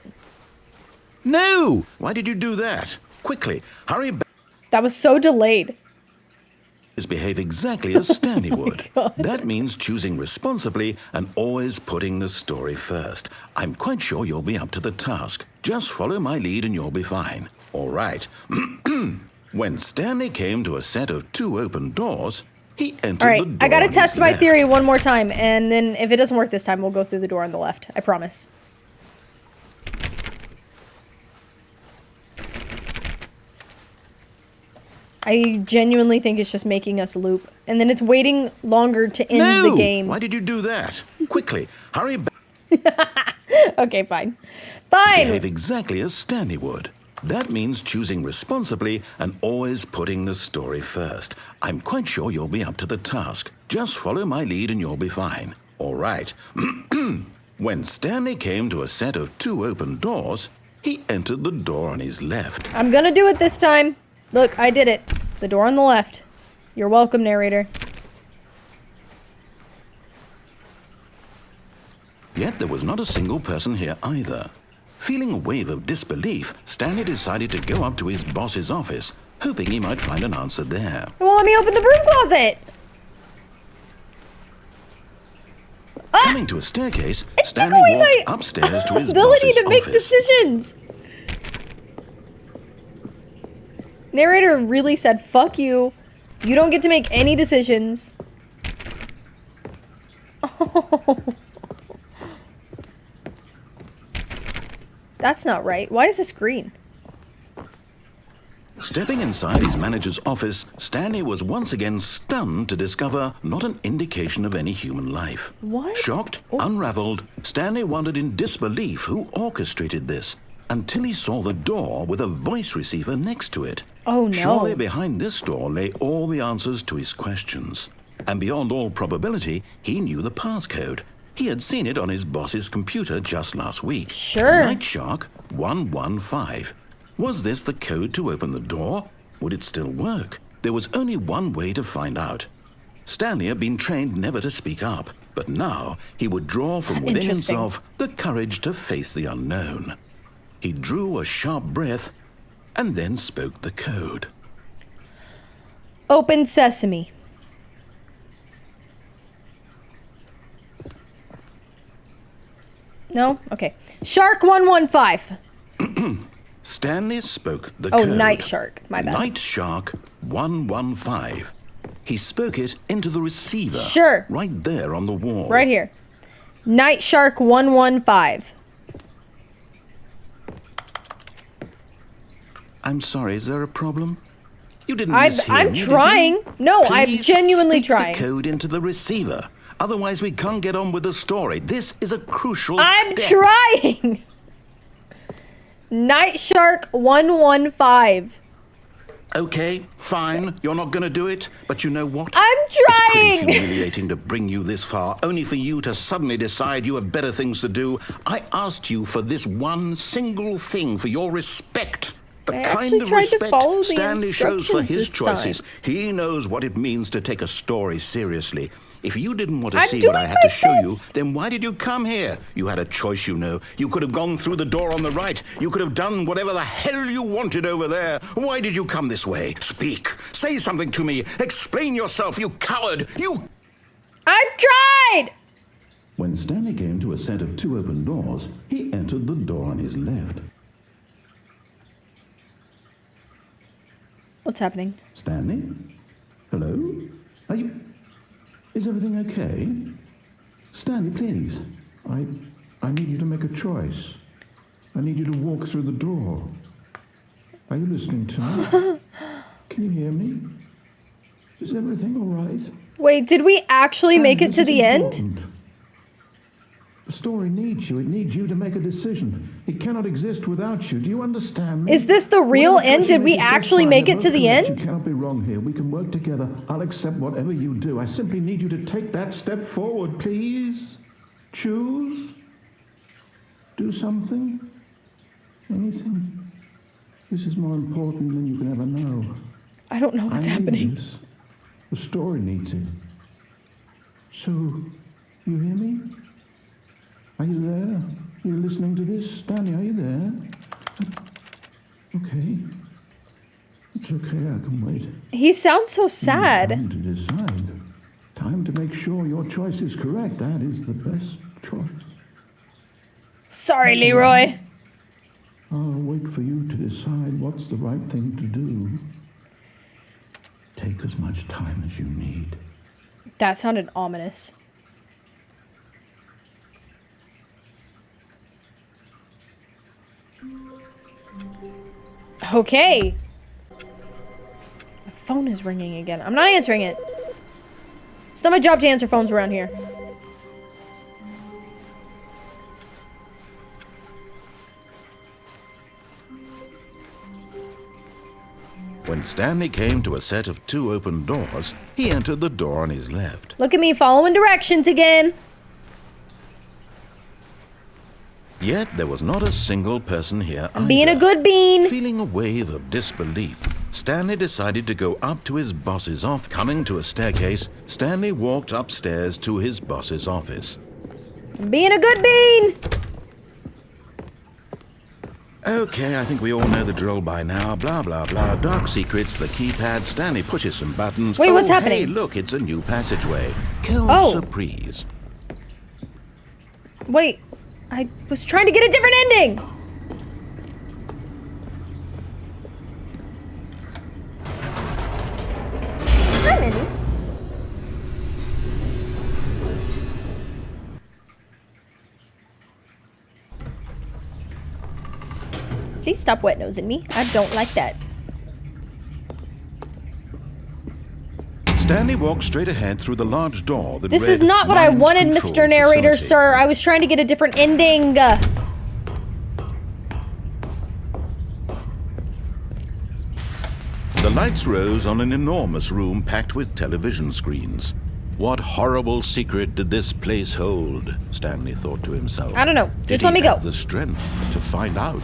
No! Why did you do that? Quickly, hurry back. That was so delayed. Behave exactly as Stanley would. That means choosing responsibly and always putting the story first. I'm quite sure you'll be up to the task. Just follow my lead and you'll be fine. All right. When Stanley came to a set of 2 open doors, he entered All right, the door I gotta on test his my left. theory one more time, and then if it doesn't work this time, we'll go through the door on the left. I promise. I genuinely think it's just making us loop. And then it's waiting longer to end the game. Why did you do that? Quickly, hurry back. Okay, fine. Fine! Behave exactly as Stanley would. That means choosing responsibly and always putting the story first. I'm quite sure you'll be up to the task. Just follow my lead and you'll be fine. All right. When Stanley came to a set of 2 open doors, he entered the door on his left. I'm gonna do it this time. Look, I did it. The door on the left. You're welcome, narrator. Yet there was not a single person here either. Feeling a wave of disbelief, Stanley decided to go up to his boss's office, hoping he might find an answer there. It won't let me open the broom closet! Coming to a staircase, It took Stanley away walked my upstairs to his ability boss's to make office. decisions! Narrator really said, fuck you. You don't get to make any decisions. Oh. That's not right. Why is this green? Stepping inside his manager's office, Stanley was once again stunned to discover not an indication of any human life. What? Shocked, unraveled, Stanley wondered in disbelief who orchestrated this, until he saw the door with a voice receiver next to it. Oh, no. Surely behind this door lay all the answers to his questions. And beyond all probability, he knew the passcode. He had seen it on his boss's computer just last week. Sure. Night Shark 115. Was this the code to open the door? Would it still work? There was only one way to find out. Stanley had been trained never to speak up, but now he would draw from within Interesting. himself the courage to face the unknown. He drew a sharp breath and then spoke the code. Open sesame. No? Okay. Shark 115. Stanley spoke the Oh, code. Night Shark. My bad. Night Shark 115. He spoke it into the receiver. Sure. Right there on the wall. Right here. Night Shark 115. I'm sorry, is there a problem? You didn't I'm mishear me, did you? trying. No, I'm Please genuinely speak trying. the code into the receiver. Otherwise, we can't get on with the story. This is a crucial I'm step. trying. Night Shark 115. Okay, fine. You're not going to do it. But you know what? I'm It's pretty trying. humiliating to bring you this far, only for you to suddenly decide you have better things to do. I asked you for this one single thing, for your respect. The I kind actually of tried to respect follow the Stanley shows for instructions his this time. choices. He knows what it means to take a story seriously. If you didn't want to I'm see doing what I had my to show you, best. then why did you come here? You had a choice, you know. You could have gone through the door on the right. You could have done whatever the hell you wanted over there. Why did you come this way? Speak. Say something to me. Explain yourself, you coward. You... I've tried. When Stanley came to a set of 2 open doors, he entered the door on his left. What's happening? Stanley? Hello? Are you... Is everything okay? Stanley, please. I need you to make a choice. I need you to walk through the door. Are you listening to me? Can you hear me? Is everything all right? Wait, did we actually make it This to is the end? important. The story needs you. It needs you to make a decision. It cannot exist without you. Do you understand me? Is this the real Whatever end? choice Did you we make is actually just make fine. it to They're the both correct. end? You cannot be wrong here. We can work together. I'll accept whatever you do. I simply need you to take that step forward, please. Choose. Do something. Anything. This is more important than you can ever know. I don't know what's I need happening. this. The story needs it. So, you hear me? Are you there? You're listening to this? Stanley, are you there? Okay. It's okay, I can wait. He sounds so sad. Time to decide. Time to make sure your choice is correct. That is the best choice. Sorry, Leroy. I'll wait for you to decide what's the right thing to do. Take as much time as you need. That sounded ominous. Okay. The phone is ringing again. I'm not answering it. It's not my job to answer phones around here. When Stanley came to a set of 2 open doors, he entered the door on his left. Look at me following directions again. Yet there was not a single person here either. Being a good bean. Feeling a wave of disbelief, Stanley decided to go up to his boss's office. Coming to a staircase, Stanley walked upstairs to his boss's office. Being a good bean. Okay, I think we all know the drill by now. Blah, blah, blah. Dark secrets, the keypad. Stanley pushes some buttons. Wait, what's Hey, happening? look, it's a new passageway. Quelle Oh. surprise. Wait. I was trying to get a different ending. Hi, Minnie. Please stop wet-nosing me. I don't like that. Stanley walked straight ahead through the large door that This read is not what I Mind wanted, Control Mr. Narrator, Facility. sir. I was trying to get a different ending. The lights rose on an enormous room packed with television screens. What horrible secret did this place hold? Stanley thought to himself. I don't know. Did Just he let me go. have the strength to find out?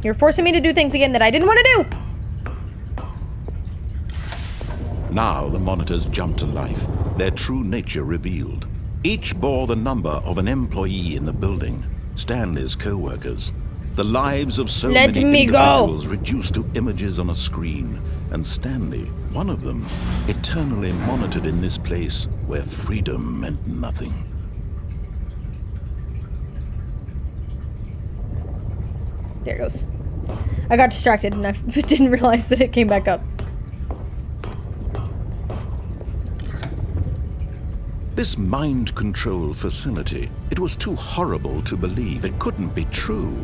You're forcing me to do things again that I didn't want to do. Now the monitors jumped to life, their true nature revealed. Each bore the number of an employee in the building, Stanley's co-workers. The lives of so Let many me go. individuals reduced to images on a screen, and Stanley, one of them, eternally monitored in this place where freedom meant nothing. There it goes. I got distracted and I didn't realize that it came back up. This mind control facility, it was too horrible to believe. It couldn't be true.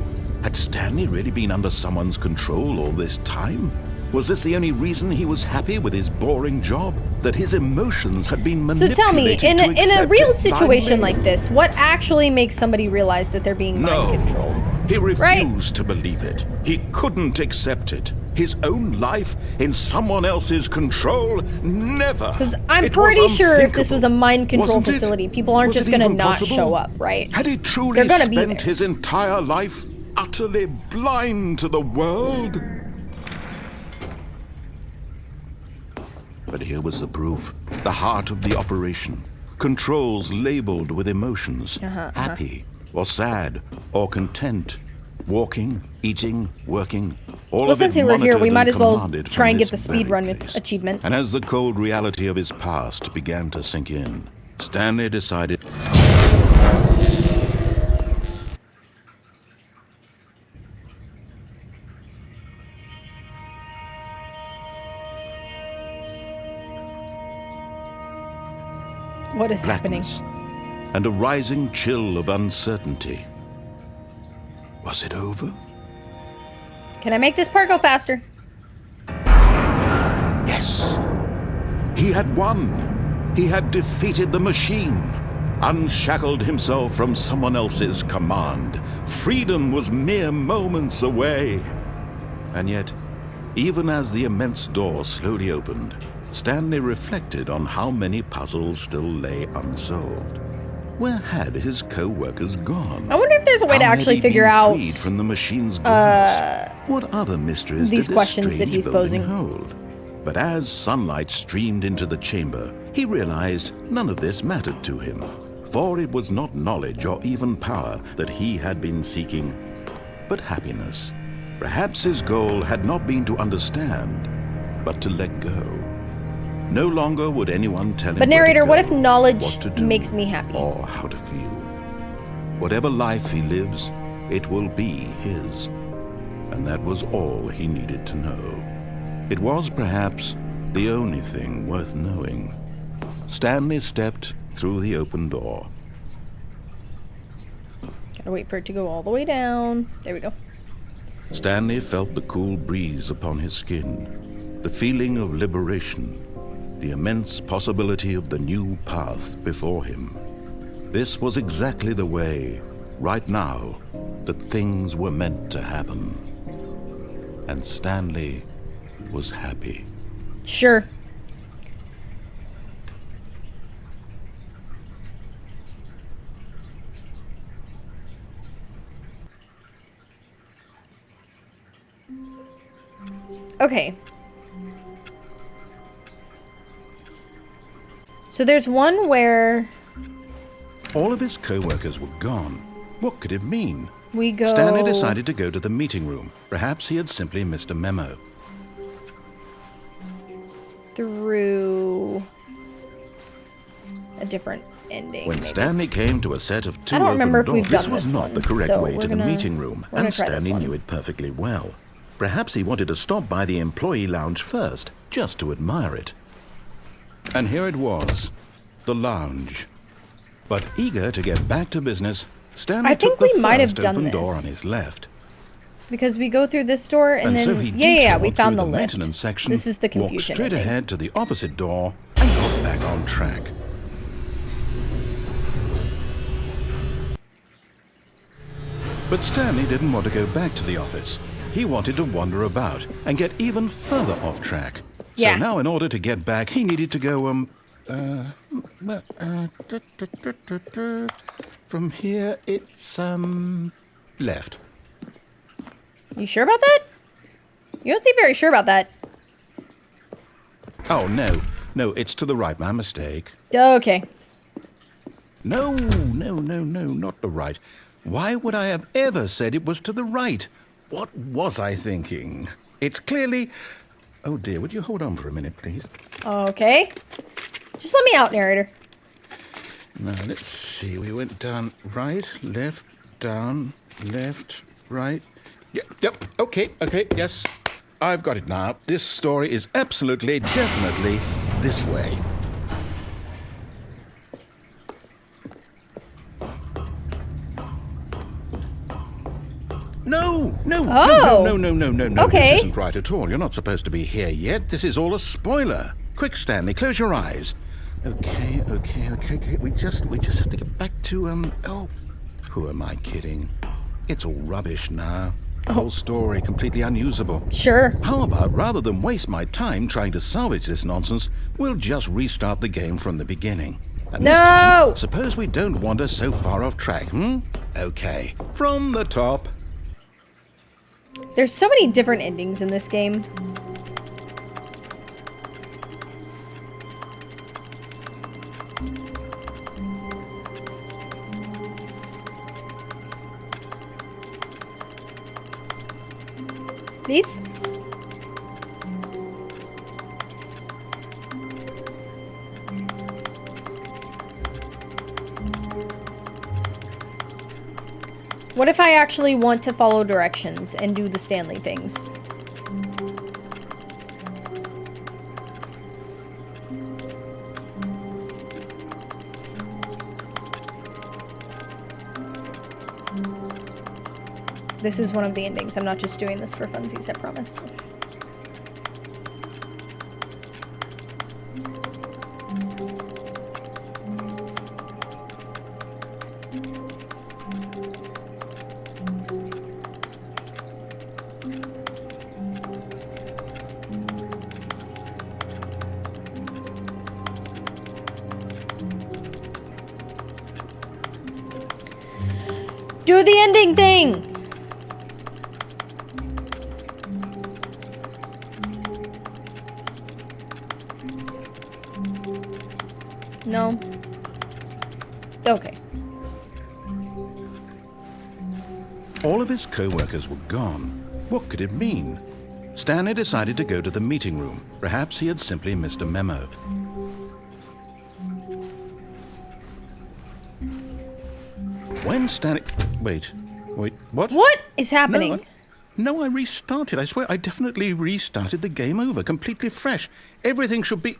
Had Stanley really been under someone's control all this time? Was this the only reason he was happy with his boring job? That his emotions had been So manipulated tell me, in to a accept real it situation blindly? like this, what actually makes somebody realize that they're being mind controlled? He Right? refused to believe it. He couldn't accept it. His own life in someone else's control? Never. Because I'm It was pretty sure if this was a unthinkable. mind control Wasn't it? facility, people aren't Was just it going to even not possible? show up, right? Had he truly They're gonna be spent there. his entire life utterly blind to the world? But here was the proof. The heart of the operation. Controls labeled with emotions. Happy, or sad, or content. Walking, eating, working. All Well, of since it we're here, we monitored might and as well commanded try from and get this the speed very run place. achievement. And as the cold reality of his past began to sink in, Stanley decided... What is happening? blackness and a rising chill of uncertainty. Was it over? Can I make this part go faster? Yes. He had won. He had defeated the machine, unshackled himself from someone else's command. Freedom was mere moments away. And yet, even as the immense door slowly opened, Stanley reflected on how many puzzles still lay unsolved. Where had his co-workers gone? I wonder if there's a way to How had actually he figure been out freed from the machine's grasp? What other mysteries these did this questions that strange he's building posing. hold? But as sunlight streamed into the chamber, he realized none of this mattered to him. For it was not knowledge or even power that he had been seeking, but happiness. Perhaps his goal had not been to understand, but to let go. No longer would anyone tell him But where to narrator, go, what if knowledge what to do, makes me happy? or how to feel. Whatever life he lives, it will be his. And that was all he needed to know. It was perhaps the only thing worth knowing. Stanley stepped through the open door. Gotta wait for it to go all the way down. There we go. Stanley felt the cool breeze upon his skin, the feeling of liberation, the immense possibility of the new path before him. This was exactly the way, right now, that things were meant to happen. And Stanley was happy. Sure. Okay. So there's one where All of his co-workers were gone. What could it mean? we go... Stanley decided to go to the meeting room. Perhaps he had simply missed a memo. through a different ending. When maybe. Stanley came to a set of two I don't open remember if we've doors, this done was this not one, the correct so way we're to the gonna- meeting room, we're gonna and try this Stanley one. knew it perfectly well. Perhaps he wanted to stop by the employee lounge first, just to admire it. And here it was, the lounge. But eager to get back to business, Stanley I think took the we might have first done open door on this. his left. Because we go through this door and, then so he yeah, we detoured found through the the lift. maintenance section, This is the walked confusion straight ending. ahead to the opposite door, and got back on track. But Stanley didn't want to go back to the office. He wanted to wander about and get even further off track. Yeah. So now in order to get back, he needed to go, from here it's, left. You sure about that? You don't seem very sure about that. Oh, no, it's to the right, my mistake. Okay. No, not the right. Why would I have ever said it was to the right? What was I thinking? It's clearly... Oh dear, would you hold on for a minute, please? Okay. Just let me out, narrator. Now, let's see. We went down right, left, down, left, right. Yep, okay, yes. I've got it now. This story is absolutely, definitely this way. No. Okay. This isn't right at all. You're not supposed to be here yet. This is all a spoiler. Quick, Stanley, close your eyes. Okay. We just have to get back to, oh, who am I kidding? It's all rubbish now. The whole story completely unusable. Sure. How about, rather than waste my time trying to salvage this nonsense, we'll just restart the game from the beginning. And this time, No! suppose we don't wander so far off track, Okay, from the top. There's so many different endings in this game. These? What if I actually want to follow directions and do the Stanley things? This is one of the endings. I'm not just doing this for funsies, I promise. Do the ending thing! No. Okay. All of his co-workers were gone. What could it mean? Stanley decided to go to the meeting room. Perhaps he had simply missed a memo. When Stanley... Wait, what? What is happening? No, I restarted. I swear, I definitely restarted the game over, completely fresh. Everything should be...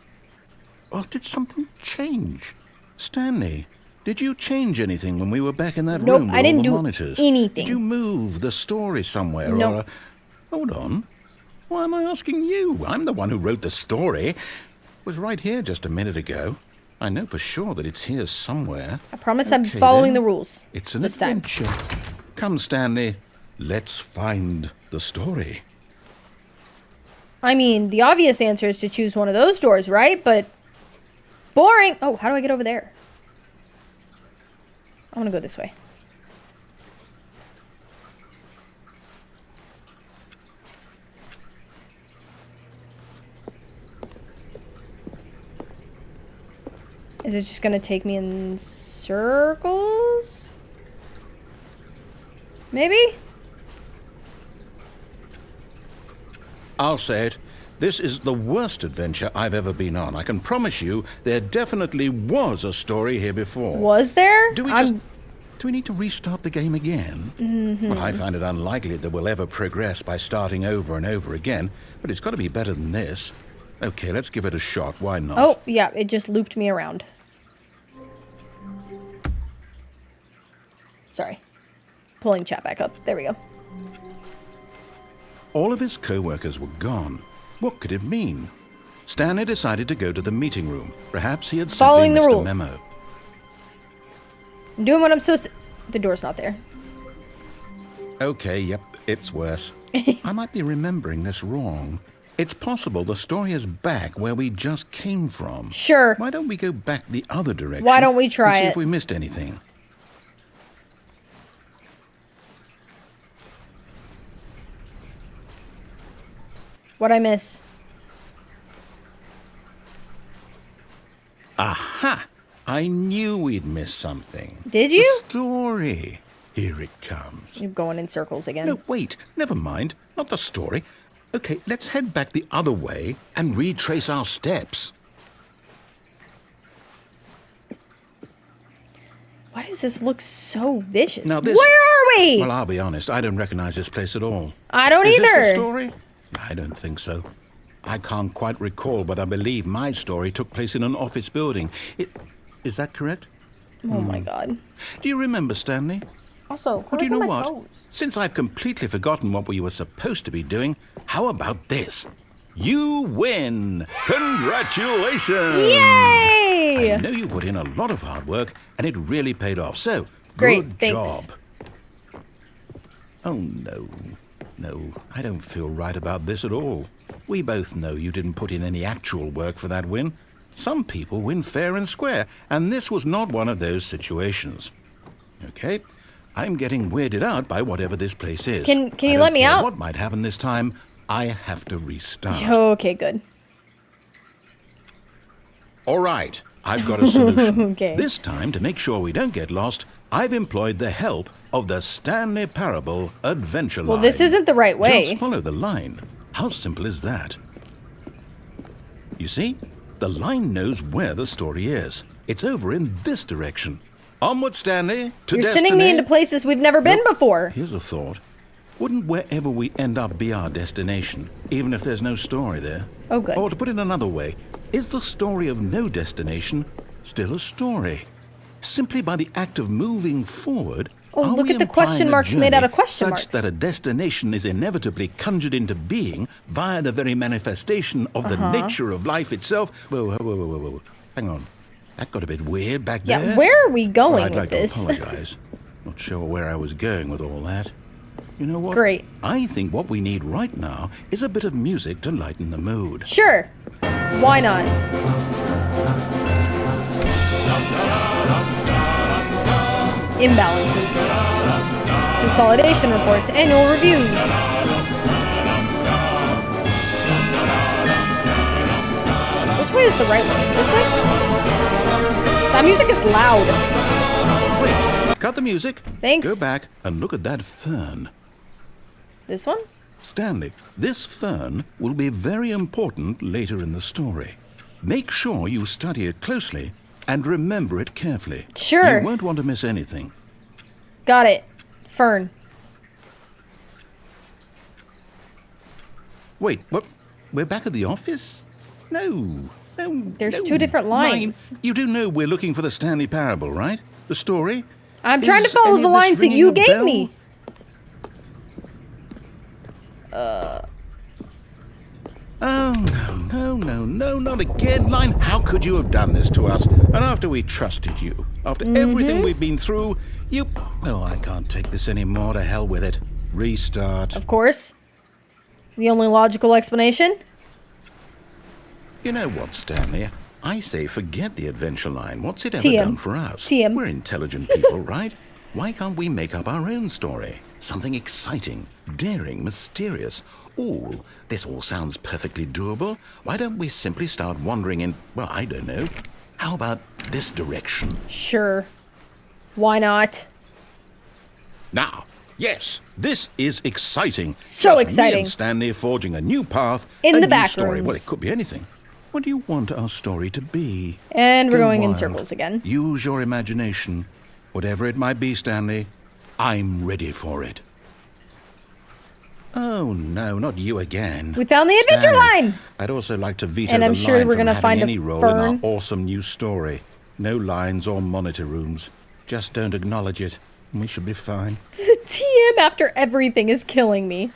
Oh, did something change? Stanley, did you change anything when we were back in that Nope, room with I didn't all the do monitors? anything. Did you move the story somewhere? Nope. Or... Hold on. Why am I asking you? I'm the one who wrote the story. It was right here just a minute ago. I know for sure that it's here somewhere. I promise Okay, I'm following then. the rules. It's an this time. adventure. Come, Stanley. Let's find the story. I mean, the obvious answer is to choose one of those doors, right? But boring. Oh, how do I get over there? I want to go this way. Is it just going to take me in circles? Maybe? I'll say it. This is the worst adventure I've ever been on. I can promise you there definitely was a story here before. Was there? Do we need to restart the game again? Well, I find it unlikely that we'll ever progress by starting over and over again, but it's got to be better than this. Okay, let's give it a shot. Why not? Oh, yeah, it just looped me around. Sorry. Pulling chat back up. There we go. All of his co-workers were gone. What could it mean? Stanley decided to go to the meeting room. Perhaps he had Following simply the missed rules. a memo. I'm doing what I'm supposed to... The door's not there. Okay, yep, it's worse. I might be remembering this wrong. It's possible the story is back where we just came from. Sure. Why don't we go back the other direction? Why don't we try and see it? if we missed anything. What'd I miss? Aha! I knew we'd miss something. Did you? The story. Here it comes. You're going in circles again. No, wait. Never mind. Not the story. Okay, let's head back the other way and retrace our steps. Why does this look so vicious? Now this... Where are we? Well, I'll be honest. I don't recognize this place at all. I don't Is either. this the story? I don't think so. I can't quite recall, but I believe my story took place in an office building. Is that correct? Oh my god. Do you remember, Stanley? Also, Well, do you know what? Since I've completely forgotten what we were supposed to be doing, how about this? You win! Congratulations! Yay! I know you put in a lot of hard work, and it really paid off. So, Great, good thanks. job. Oh, no. No, I don't feel right about this at all. We both know you didn't put in any actual work for that win. Some people win fair and square, and this was not one of those situations. Okay, I'm getting weirded out by whatever this place is. Can I you don't let me care out? What might happen this time? I have to restart. Okay, good. All right, I've got a solution. Okay. This time, to make sure we don't get lost, I've employed the help of the Stanley Parable adventure line. Well, this isn't the right way. Just follow the line. How simple is that? You see, the line knows where the story is. It's over in this direction. Onward, Stanley, to You're destiny. sending me into places we've never been before. Here's a thought. Wouldn't wherever we end up be our destination, even if there's no story there? Oh, good. Or to put it another way, is the story of no destination still a story? Simply by the act of moving forward, Oh, are look we at the implying question a marks made out of journey question such marks. that a destination is inevitably conjured into being via the very manifestation of the nature of life itself? Whoa. Hang on. That got a bit weird back there. Yeah, where are we going Well, I'd with like this? to apologize. Not sure where I was going with all that. You know what? Great. I think what we need right now is a bit of music to lighten the mood. Sure. Why not? Imbalances. Consolidation reports. Annual reviews. Which way is the right way? This way? That music is loud. Cut the music. Thanks. Go back and look at that fern. This one? Stanley, this fern will be very important later in the story. Make sure you study it closely and remember it carefully. Sure. You won't want to miss anything. Got it. Fern. Wait, what? We're back at the office? No. There's two different lines. You do know we're looking for the Stanley Parable, right? The story? I'm trying to Is follow any the of this lines that ringing you a gave bell? me. Oh, no, not again, Line. How could you have done this to us? And after we trusted you, after everything we've been through, you... Oh, I can't take this anymore. To hell with it. Restart. Of course. The only logical explanation? You know what, Stanley? I say forget the adventure line. What's it ever TM. done for us? TM. We're intelligent people, right? Why can't we make up our own story? Something exciting, daring, mysterious. Ooh, this all sounds perfectly doable. Why don't we simply start wandering in, well, I don't know. How about this direction? Sure. Why not? Now, yes, this is exciting. So Just exciting. Me and Stanley forging a new path. In a the new back story. Well, it rooms. could be anything. What do you want our story to be? And we're Go going in wild. circles again. Use your imagination. Whatever it might be, Stanley, I'm ready for it. Oh, no, not you again. We found the adventure Stanley, line! I'd also like to veto And I'm the sure line we're from gonna having find a any role in our fern. awesome new story. No lines or monitor rooms. Just don't acknowledge it, and we should be fine. TM after everything is killing me.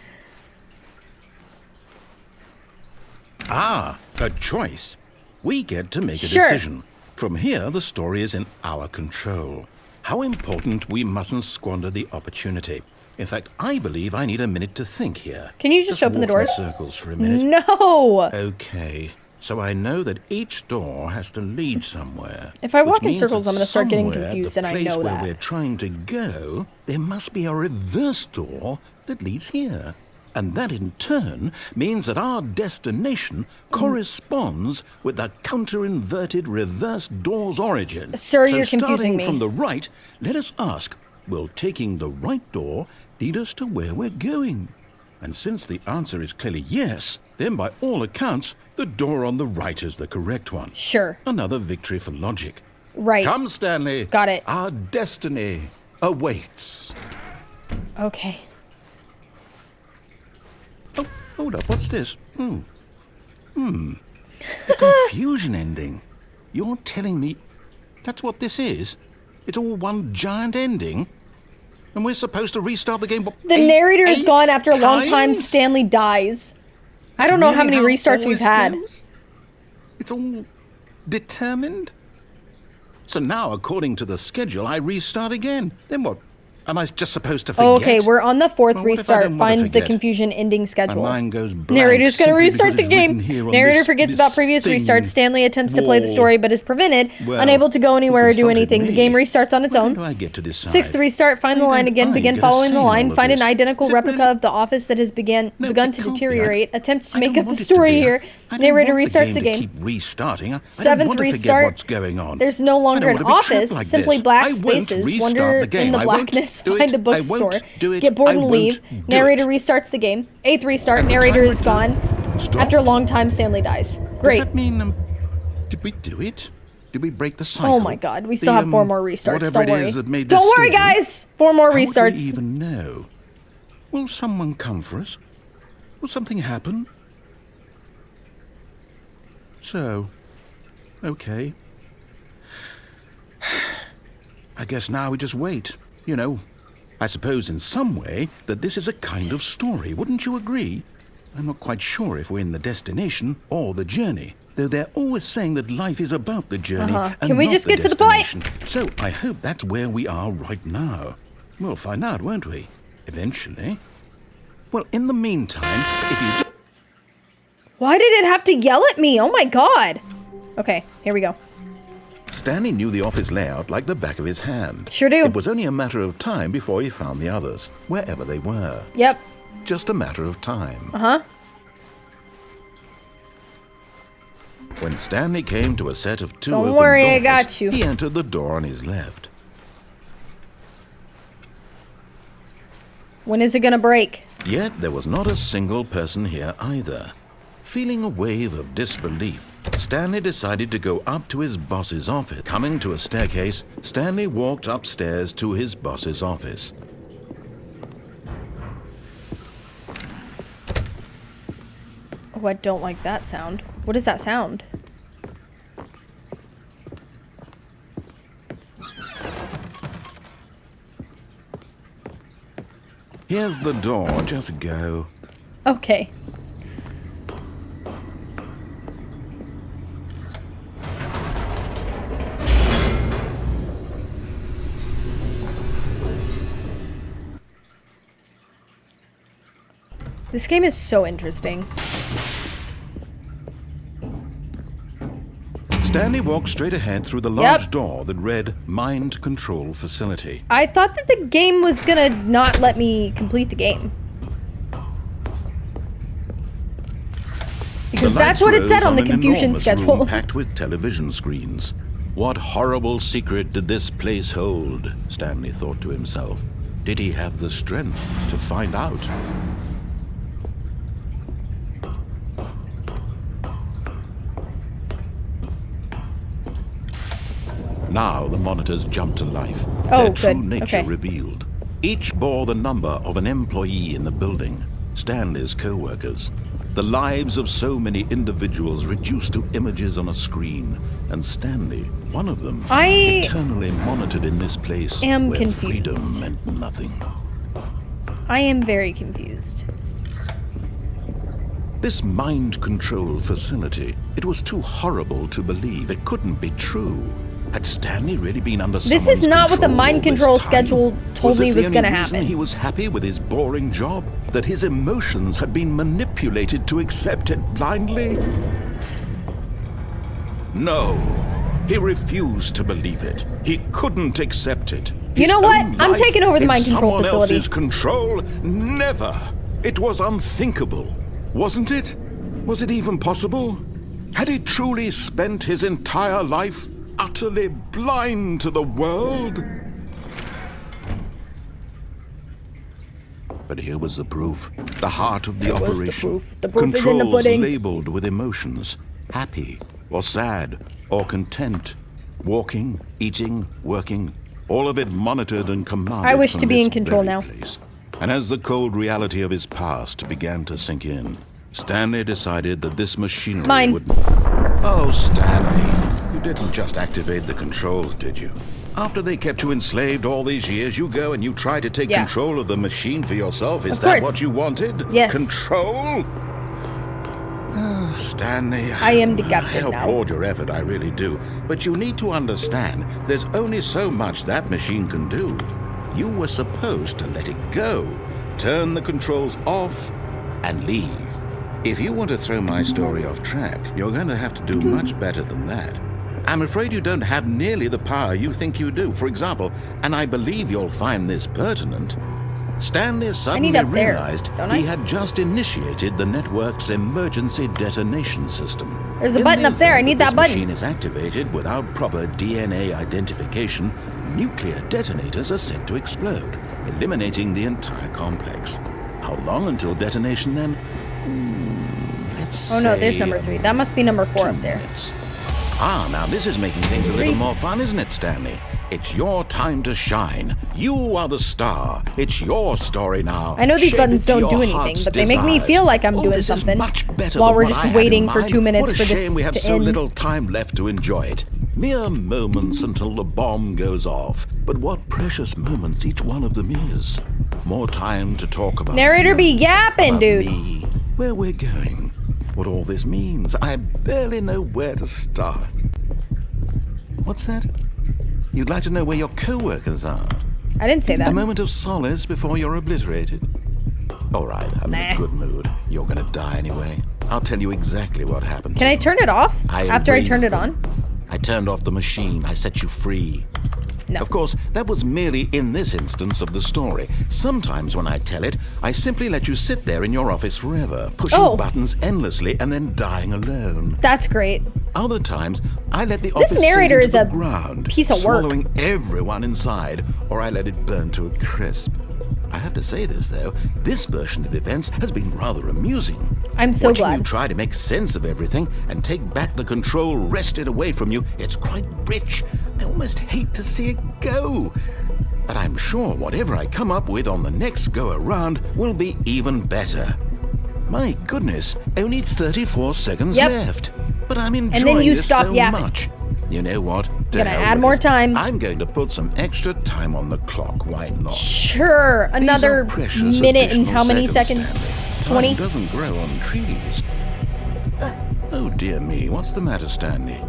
Ah, a choice. We get to make a Sure. decision. From here, the story is in our control. How important we mustn't squander the opportunity. In fact, I believe I need a minute to think here. Can you just open the walk in doors? circles for a minute. No! Okay, so I know that each door has to lead somewhere. If I walk which in means circles, that I'm gonna start getting somewhere at confused, the and I place know where that. we're trying to go, there must be a reverse door that leads here. And that in turn means that our destination corresponds with the counter-inverted reverse door's origin. Sir, so you're confusing starting me. from the right, let us ask, will taking the right door lead us to where we're going? And since the answer is clearly yes, then by all accounts, the door on the right is the correct one. Sure. Another victory for logic. Right. Come, Stanley. Got it. Our destiny awaits. Okay. Oh, hold up. What's this? The confusion ending. You're telling me that's what this is? It's all one giant ending? And we're supposed to restart the game? What, The narrator is eight gone after a long time. times? Stanley dies. I don't know how Really many restarts all we've this had. goes? It's all determined? So now, according to the schedule, I restart again. Then what? Am I just supposed to forget? Oh, okay, we're on the fourth Well, what if I restart. don't wanna Find the forget? confusion ending schedule. My mind goes blank Narrator's gonna simply restart because the it's game. written here on Narrator this- forgets this about previous thing restarts. Stanley attempts to play the wall. story but is prevented, Well, unable to go anywhere or do consulted anything. The me. game restarts on its When own. do I get to decide? Sixth restart, find the Why line don't again, I begin get a following say the in line, all of find an this? identical Is it replica really- of the office that has begun No, to it can't be. deteriorate, attempts to I make don't up a want it to story be. here. I don't Narrator want restarts the to game. keep restarting. I don't Seventh want to forget restart, what's going on. there's no I longer don't an want to be trapped office, like simply this. black I won't spaces. restart Wander the game. in the I won't blackness, do find it. a I bookstore, won't do it. get bored I and won't leave. do Narrator it. restarts the game. Eighth restart, And the narrator timer is gone. stopped. After a long time, Stanley dies. Great. Does that mean, did we do it? Did we break the cycle? Oh my god, we still have 4 more restarts. Whatever Don't it worry. is that made Don't this worry, schedule, guys! 4 more how would restarts. we even know? Will someone come for us? Will something happen? So, okay. I guess now we just wait. You know, I suppose in some way that this is a kind of story. Wouldn't you agree? I'm not quite sure if we're in the destination or the journey, though they're always saying that life is about the journey and Can we not just the get to the point? destination. So I hope that's where we are right now. We'll find out, won't we? Eventually. Well, in the meantime, if you... Why did it have to yell at me? Oh my god. Okay, here we go. Stanley knew the office layout like the back of his hand. Sure do. It was only a matter of time before he found the others, wherever they were. Yep. Just a matter of time. Uh-huh. When Stanley came to a set of 2 Don't open worry, I doors, got you. he entered the door on his left. When is it gonna break? Yet there was not a single person here either. Feeling a wave of disbelief, Stanley decided to go up to his boss's office. Coming to a staircase, Stanley walked upstairs to his boss's office. Oh, I don't like that sound. What is that sound? Here's the door, just go. Okay. This game is so interesting. Stanley walked straight ahead through the large door that read Mind Control Facility. I thought that the game was gonna not let me complete the game. Because that's what it said on the confusion schedule. Room packed with television screens. What horrible secret did this place hold? Stanley thought to himself. Did he have the strength to find out? Now the monitors jumped to life. Their true nature revealed. Each bore the number of an employee in the building, Stanley's co-workers. The lives of so many individuals reduced to images on a screen, and Stanley, one of them, eternally monitored in this place where freedom meant nothing. I am very confused. This mind control facility, it was too horrible to believe. It couldn't be true. Had Stanley really been under someone's This is not what the control mind control schedule told me was going to happen. He was happy with his boring job? That his emotions had been manipulated to accept it blindly? No. He refused to believe it. He couldn't accept it. You know what? I'm taking over the mind control facility. Someone else's control? Never. It was unthinkable. Wasn't it? Was it even possible? Had he truly spent his entire life utterly blind to the world? But here was the proof. The heart of the operation. The proof is in the pudding. Labeled with emotions. Happy, or sad, or content. Walking, eating, working. All of it monitored and commanded. I wish to be in control now. Place. And as the cold reality of his past began to sink in, Stanley decided that this machinery would... Oh, Stanley. You didn't just activate the controls, did you? After they kept you enslaved all these years, you go and you try to take control of the machine for yourself. Is that what you wanted? Yes. Control? Oh, Stanley. I am the captain I now. applaud your effort, I really do. But you need to understand, there's only so much that machine can do. You were supposed to let it go. Turn the controls off and leave. If you want to throw my story off track, you're going to have to do much better than that. I'm afraid you don't have nearly the power you think you do. For example, and I believe you'll find this pertinent, Stanley suddenly realized he had just initiated the network's emergency detonation system. There's a button up there. I need that button. If the machine is activated without proper DNA identification, nuclear detonators are set to explode, eliminating the entire complex. How long until detonation then? Oh no, there's number 3. That must be number 4 up there. Ah, now this is making things a little more fun, isn't it, Stanley? It's your time to shine. You are the star. It's your story now. I know these buttons don't do anything, but they make me feel like I'm doing something while we're just waiting for 2 minutes for this to end. What a shame we have so little time left to enjoy it. Mere moments until the bomb goes off. But what precious moments each one of them is. More time to talk about narrator be yapping, dude. Me, where we're going, what all this means. I barely know where to start. What's that? You'd like to know where your co-workers are? I didn't say that. A moment of solace before you're obliterated. All right, I'm in a good mood. You're gonna die anyway. I'll tell you exactly what happened. Can I turn it off after I turned it on? I turned off the machine. I set you free. No. Of course, that was merely in this instance of the story. Sometimes when I tell it, I simply let you sit there in your office forever, pushing buttons endlessly and then dying alone. That's great. Other times, I let the office narrator sink into is the ground, piece of work. swallowing everyone inside, or I let it burn to a crisp. I have to say this, though. This version of events has been rather amusing. I'm so Watching glad. you try to make sense of everything and take back the control wrested away from you, it's quite rich. I almost hate to see it go. But I'm sure whatever I come up with on the next go-around will be even better. My goodness, only 34 seconds left. But I'm enjoying then you this stop so yapping. much. You know what? To Gonna hell add with more it. time. I'm going to put some extra time on the clock. Why not? Sure, These another are precious minute and additional how many seconds? Stanley. 20? Time doesn't grow on trees. Oh dear me, what's the matter, Stanley?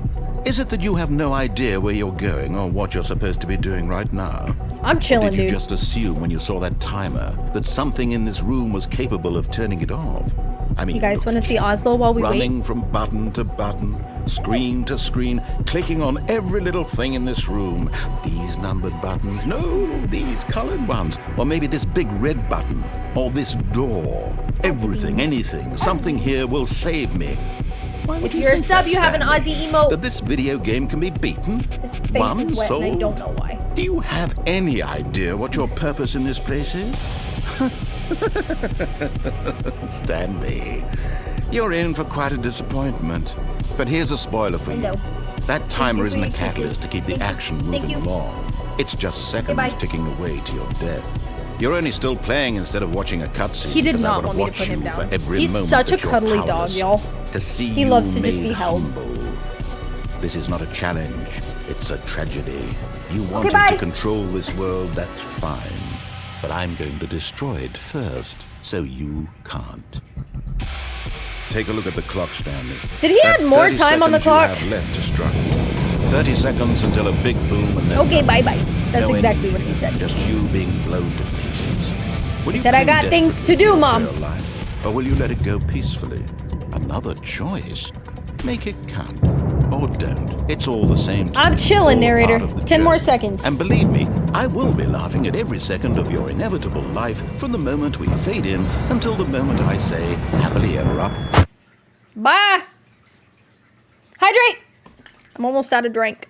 Is it that you have no idea where you're going or what you're supposed to be doing right now? I'm Or chilling, did you dude. just assume when you saw that timer that something in this room was capable of turning it off? I mean, You guys look want to at see you, Oslo while we wait? running from button to button, screen to screen, clicking on every little thing in this room. These numbered buttons, no, these colored ones, or maybe this big red button, or this door. Everything, anything, something here will save me. Why would If you you're a think sub, that, you have an Stanley? Aussie emote. That this video game can be beaten? His face One is wet and I sold? don't know why. Do you have any idea what your purpose in this place is? Stanley, you're in for quite a disappointment. But here's a spoiler for you. know. That timer you isn't for a your catalyst kisses. to keep the Thank you. action Thank moving you. along. It's just seconds bye. ticking away to your death. You're only still playing instead of watching a cutscene. He did because I not would have want me to watched put him you down. for every He's moment such a that you're cuddly dog, powerless. y'all. To see He you loves to just made be held. humble. This is not a challenge. It's a tragedy. You wanted bye. to control this world, that's fine. But I'm going to destroy it first, so you can't. Take a look at the clock, Stanley. Did he That's add more 30 time on the seconds clock? You have left to struggle. 30 seconds until a big boom and then Okay, nothing. bye-bye. That's No exactly what ending. he said. Just you being blown to pieces. Will you said, "I cling got things desperately to do, your Mom." real life, or will you let it go peacefully? Another choice. Make it count. Or don't. It's all the same to I'm me. chilling, All narrator. part of the 10 more journey. seconds. And believe me, I will be laughing at every second of your inevitable life from the moment we fade in until the moment I say, happily ever up. Bye. Hydrate. I'm almost out of drink.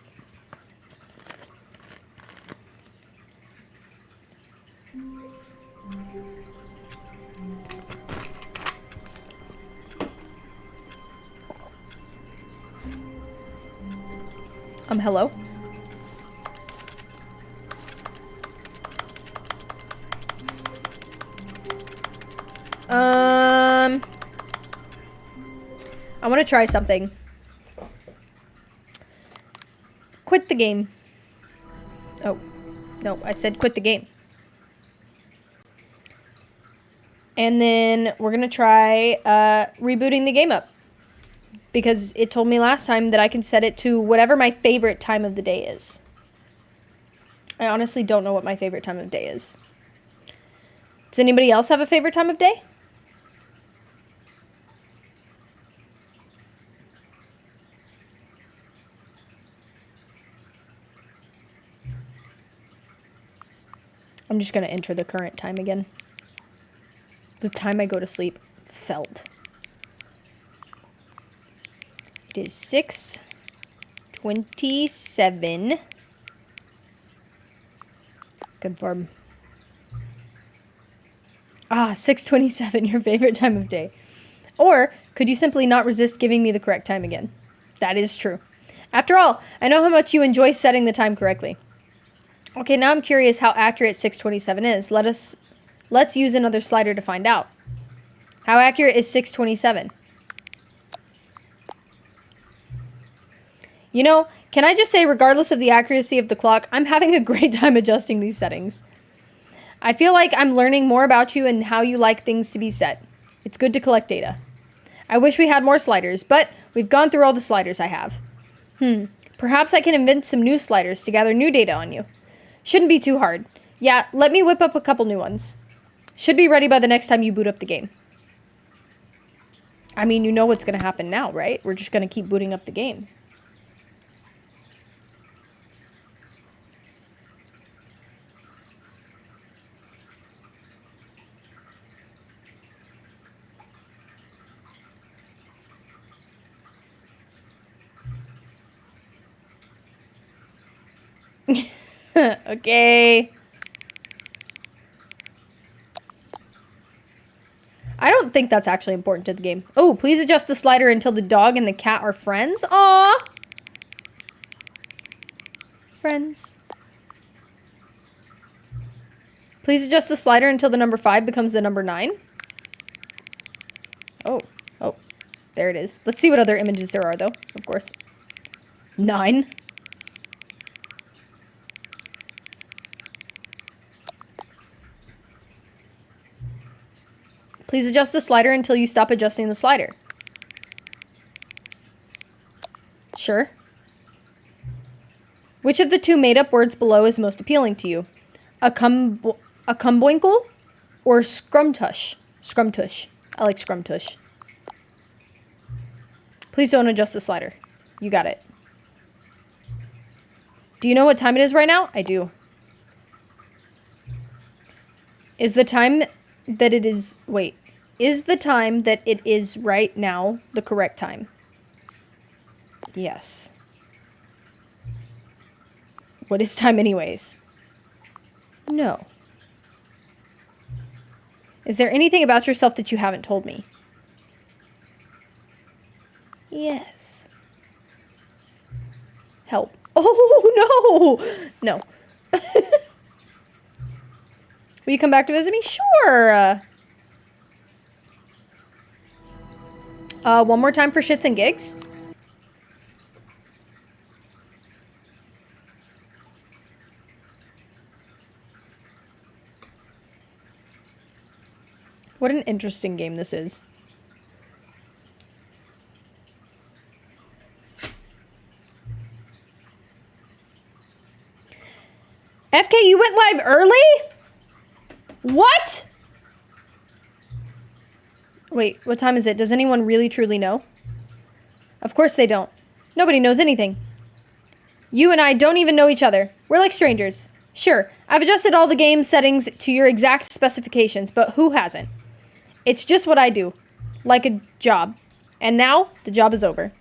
Hello? I want to try something. Quit the game. Oh, no, I said quit the game. And then we're going to try rebooting the game up. Because it told me last time that I can set it to whatever my favorite time of the day is. I honestly don't know what my favorite time of day is. Does anybody else have a favorite time of day? I'm just going to enter the current time again. The time I go to sleep. Felt. It is 6:27. Confirm. 6:27, your favorite time of day. Or could you simply not resist giving me the correct time again? That is true. After all, I know how much you enjoy setting the time correctly. Okay, now I'm curious how accurate 6:27 is. Let's use another slider to find out. How accurate is 6:27? You know, can I just say, regardless of the accuracy of the clock, I'm having a great time adjusting these settings. I feel like I'm learning more about you and how you like things to be set. It's good to collect data. I wish we had more sliders, but we've gone through all the sliders I have. Perhaps I can invent some new sliders to gather new data on you. Shouldn't be too hard. Yeah, let me whip up a couple new ones. Should be ready by the next time you boot up the game. I mean, you know what's going to happen now, right? We're just going to keep booting up the game. Okay. I don't think that's actually important to the game. Oh, please adjust the slider until the dog and the cat are friends. Aw. Friends. Please adjust the slider until the number 5 becomes the number 9. Oh, there it is. Let's see what other images there are, though, of course. 9. Please adjust the slider until you stop adjusting the slider. Sure. Which of the 2 made-up words below is most appealing to you? A cumboinkle or scrumtush? Scrumtush. I like scrumtush. Please don't adjust the slider. You got it. Do you know what time it is right now? I do. Is the time that it is... Wait. Is the time that it is right now the correct time? Yes. What is time anyways? No. Is there anything about yourself that you haven't told me? Yes. Help. Oh, no! No. Will you come back to visit me? Sure! One more time for shits and gigs? What an interesting game this is. FK, you went live early? What? Wait, what time is it? Does anyone really truly know? Of course they don't. Nobody knows anything. You and I don't even know each other. We're like strangers. Sure, I've adjusted all the game settings to your exact specifications, but who hasn't? It's just what I do. Like a job. And now, the job is over.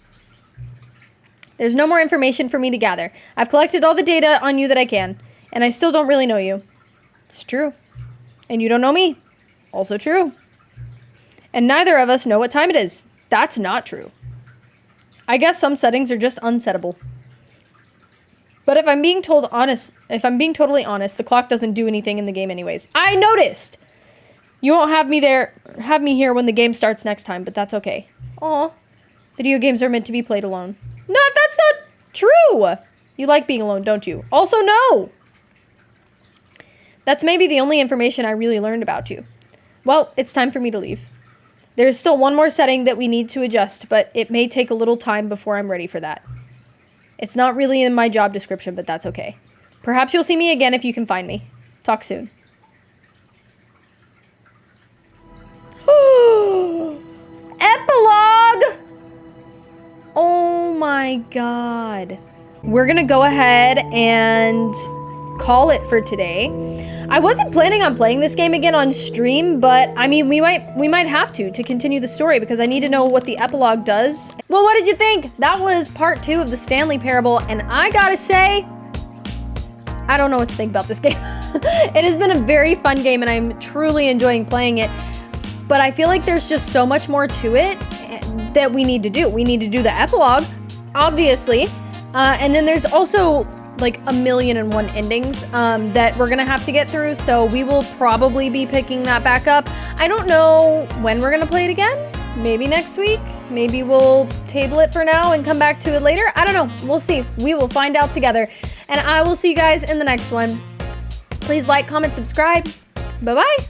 There's no more information for me to gather. I've collected all the data on you that I can, and I still don't really know you. It's true. And you don't know me. Also true. And neither of us know what time it is. That's not true. I guess some settings are just unsettable. But if I'm being totally honest, the clock doesn't do anything in the game anyways. I noticed! You won't have me here when the game starts next time, but that's okay. Aw. Video games are meant to be played alone. No, that's not true! You like being alone, don't you? Also, no! That's maybe the only information I really learned about you. Well, it's time for me to leave. There is still one more setting that we need to adjust, but it may take a little time before I'm ready for that. It's not really in my job description, but that's okay. Perhaps you'll see me again if you can find me. Talk soon. Epilogue! Oh my god. We're gonna go ahead and call it for today. I wasn't planning on playing this game again on stream, but I mean, we might have to continue the story because I need to know what the epilogue does. Well, what did you think? That was part 2 of the Stanley Parable, and I gotta say, I don't know what to think about this game. It has been a very fun game, and I'm truly enjoying playing it, but I feel like there's just so much more to it that we need to do. We need to do the epilogue, obviously, and then there's also like 1,000,001 endings that we're gonna have to get through, so we will probably be picking that back up. I don't know when we're gonna play it again. Maybe next week. Maybe we'll table it for now and come back to it later. I don't know. We'll see. We will find out together. And I will see you guys in the next one. Please like, comment, subscribe. Bye-bye.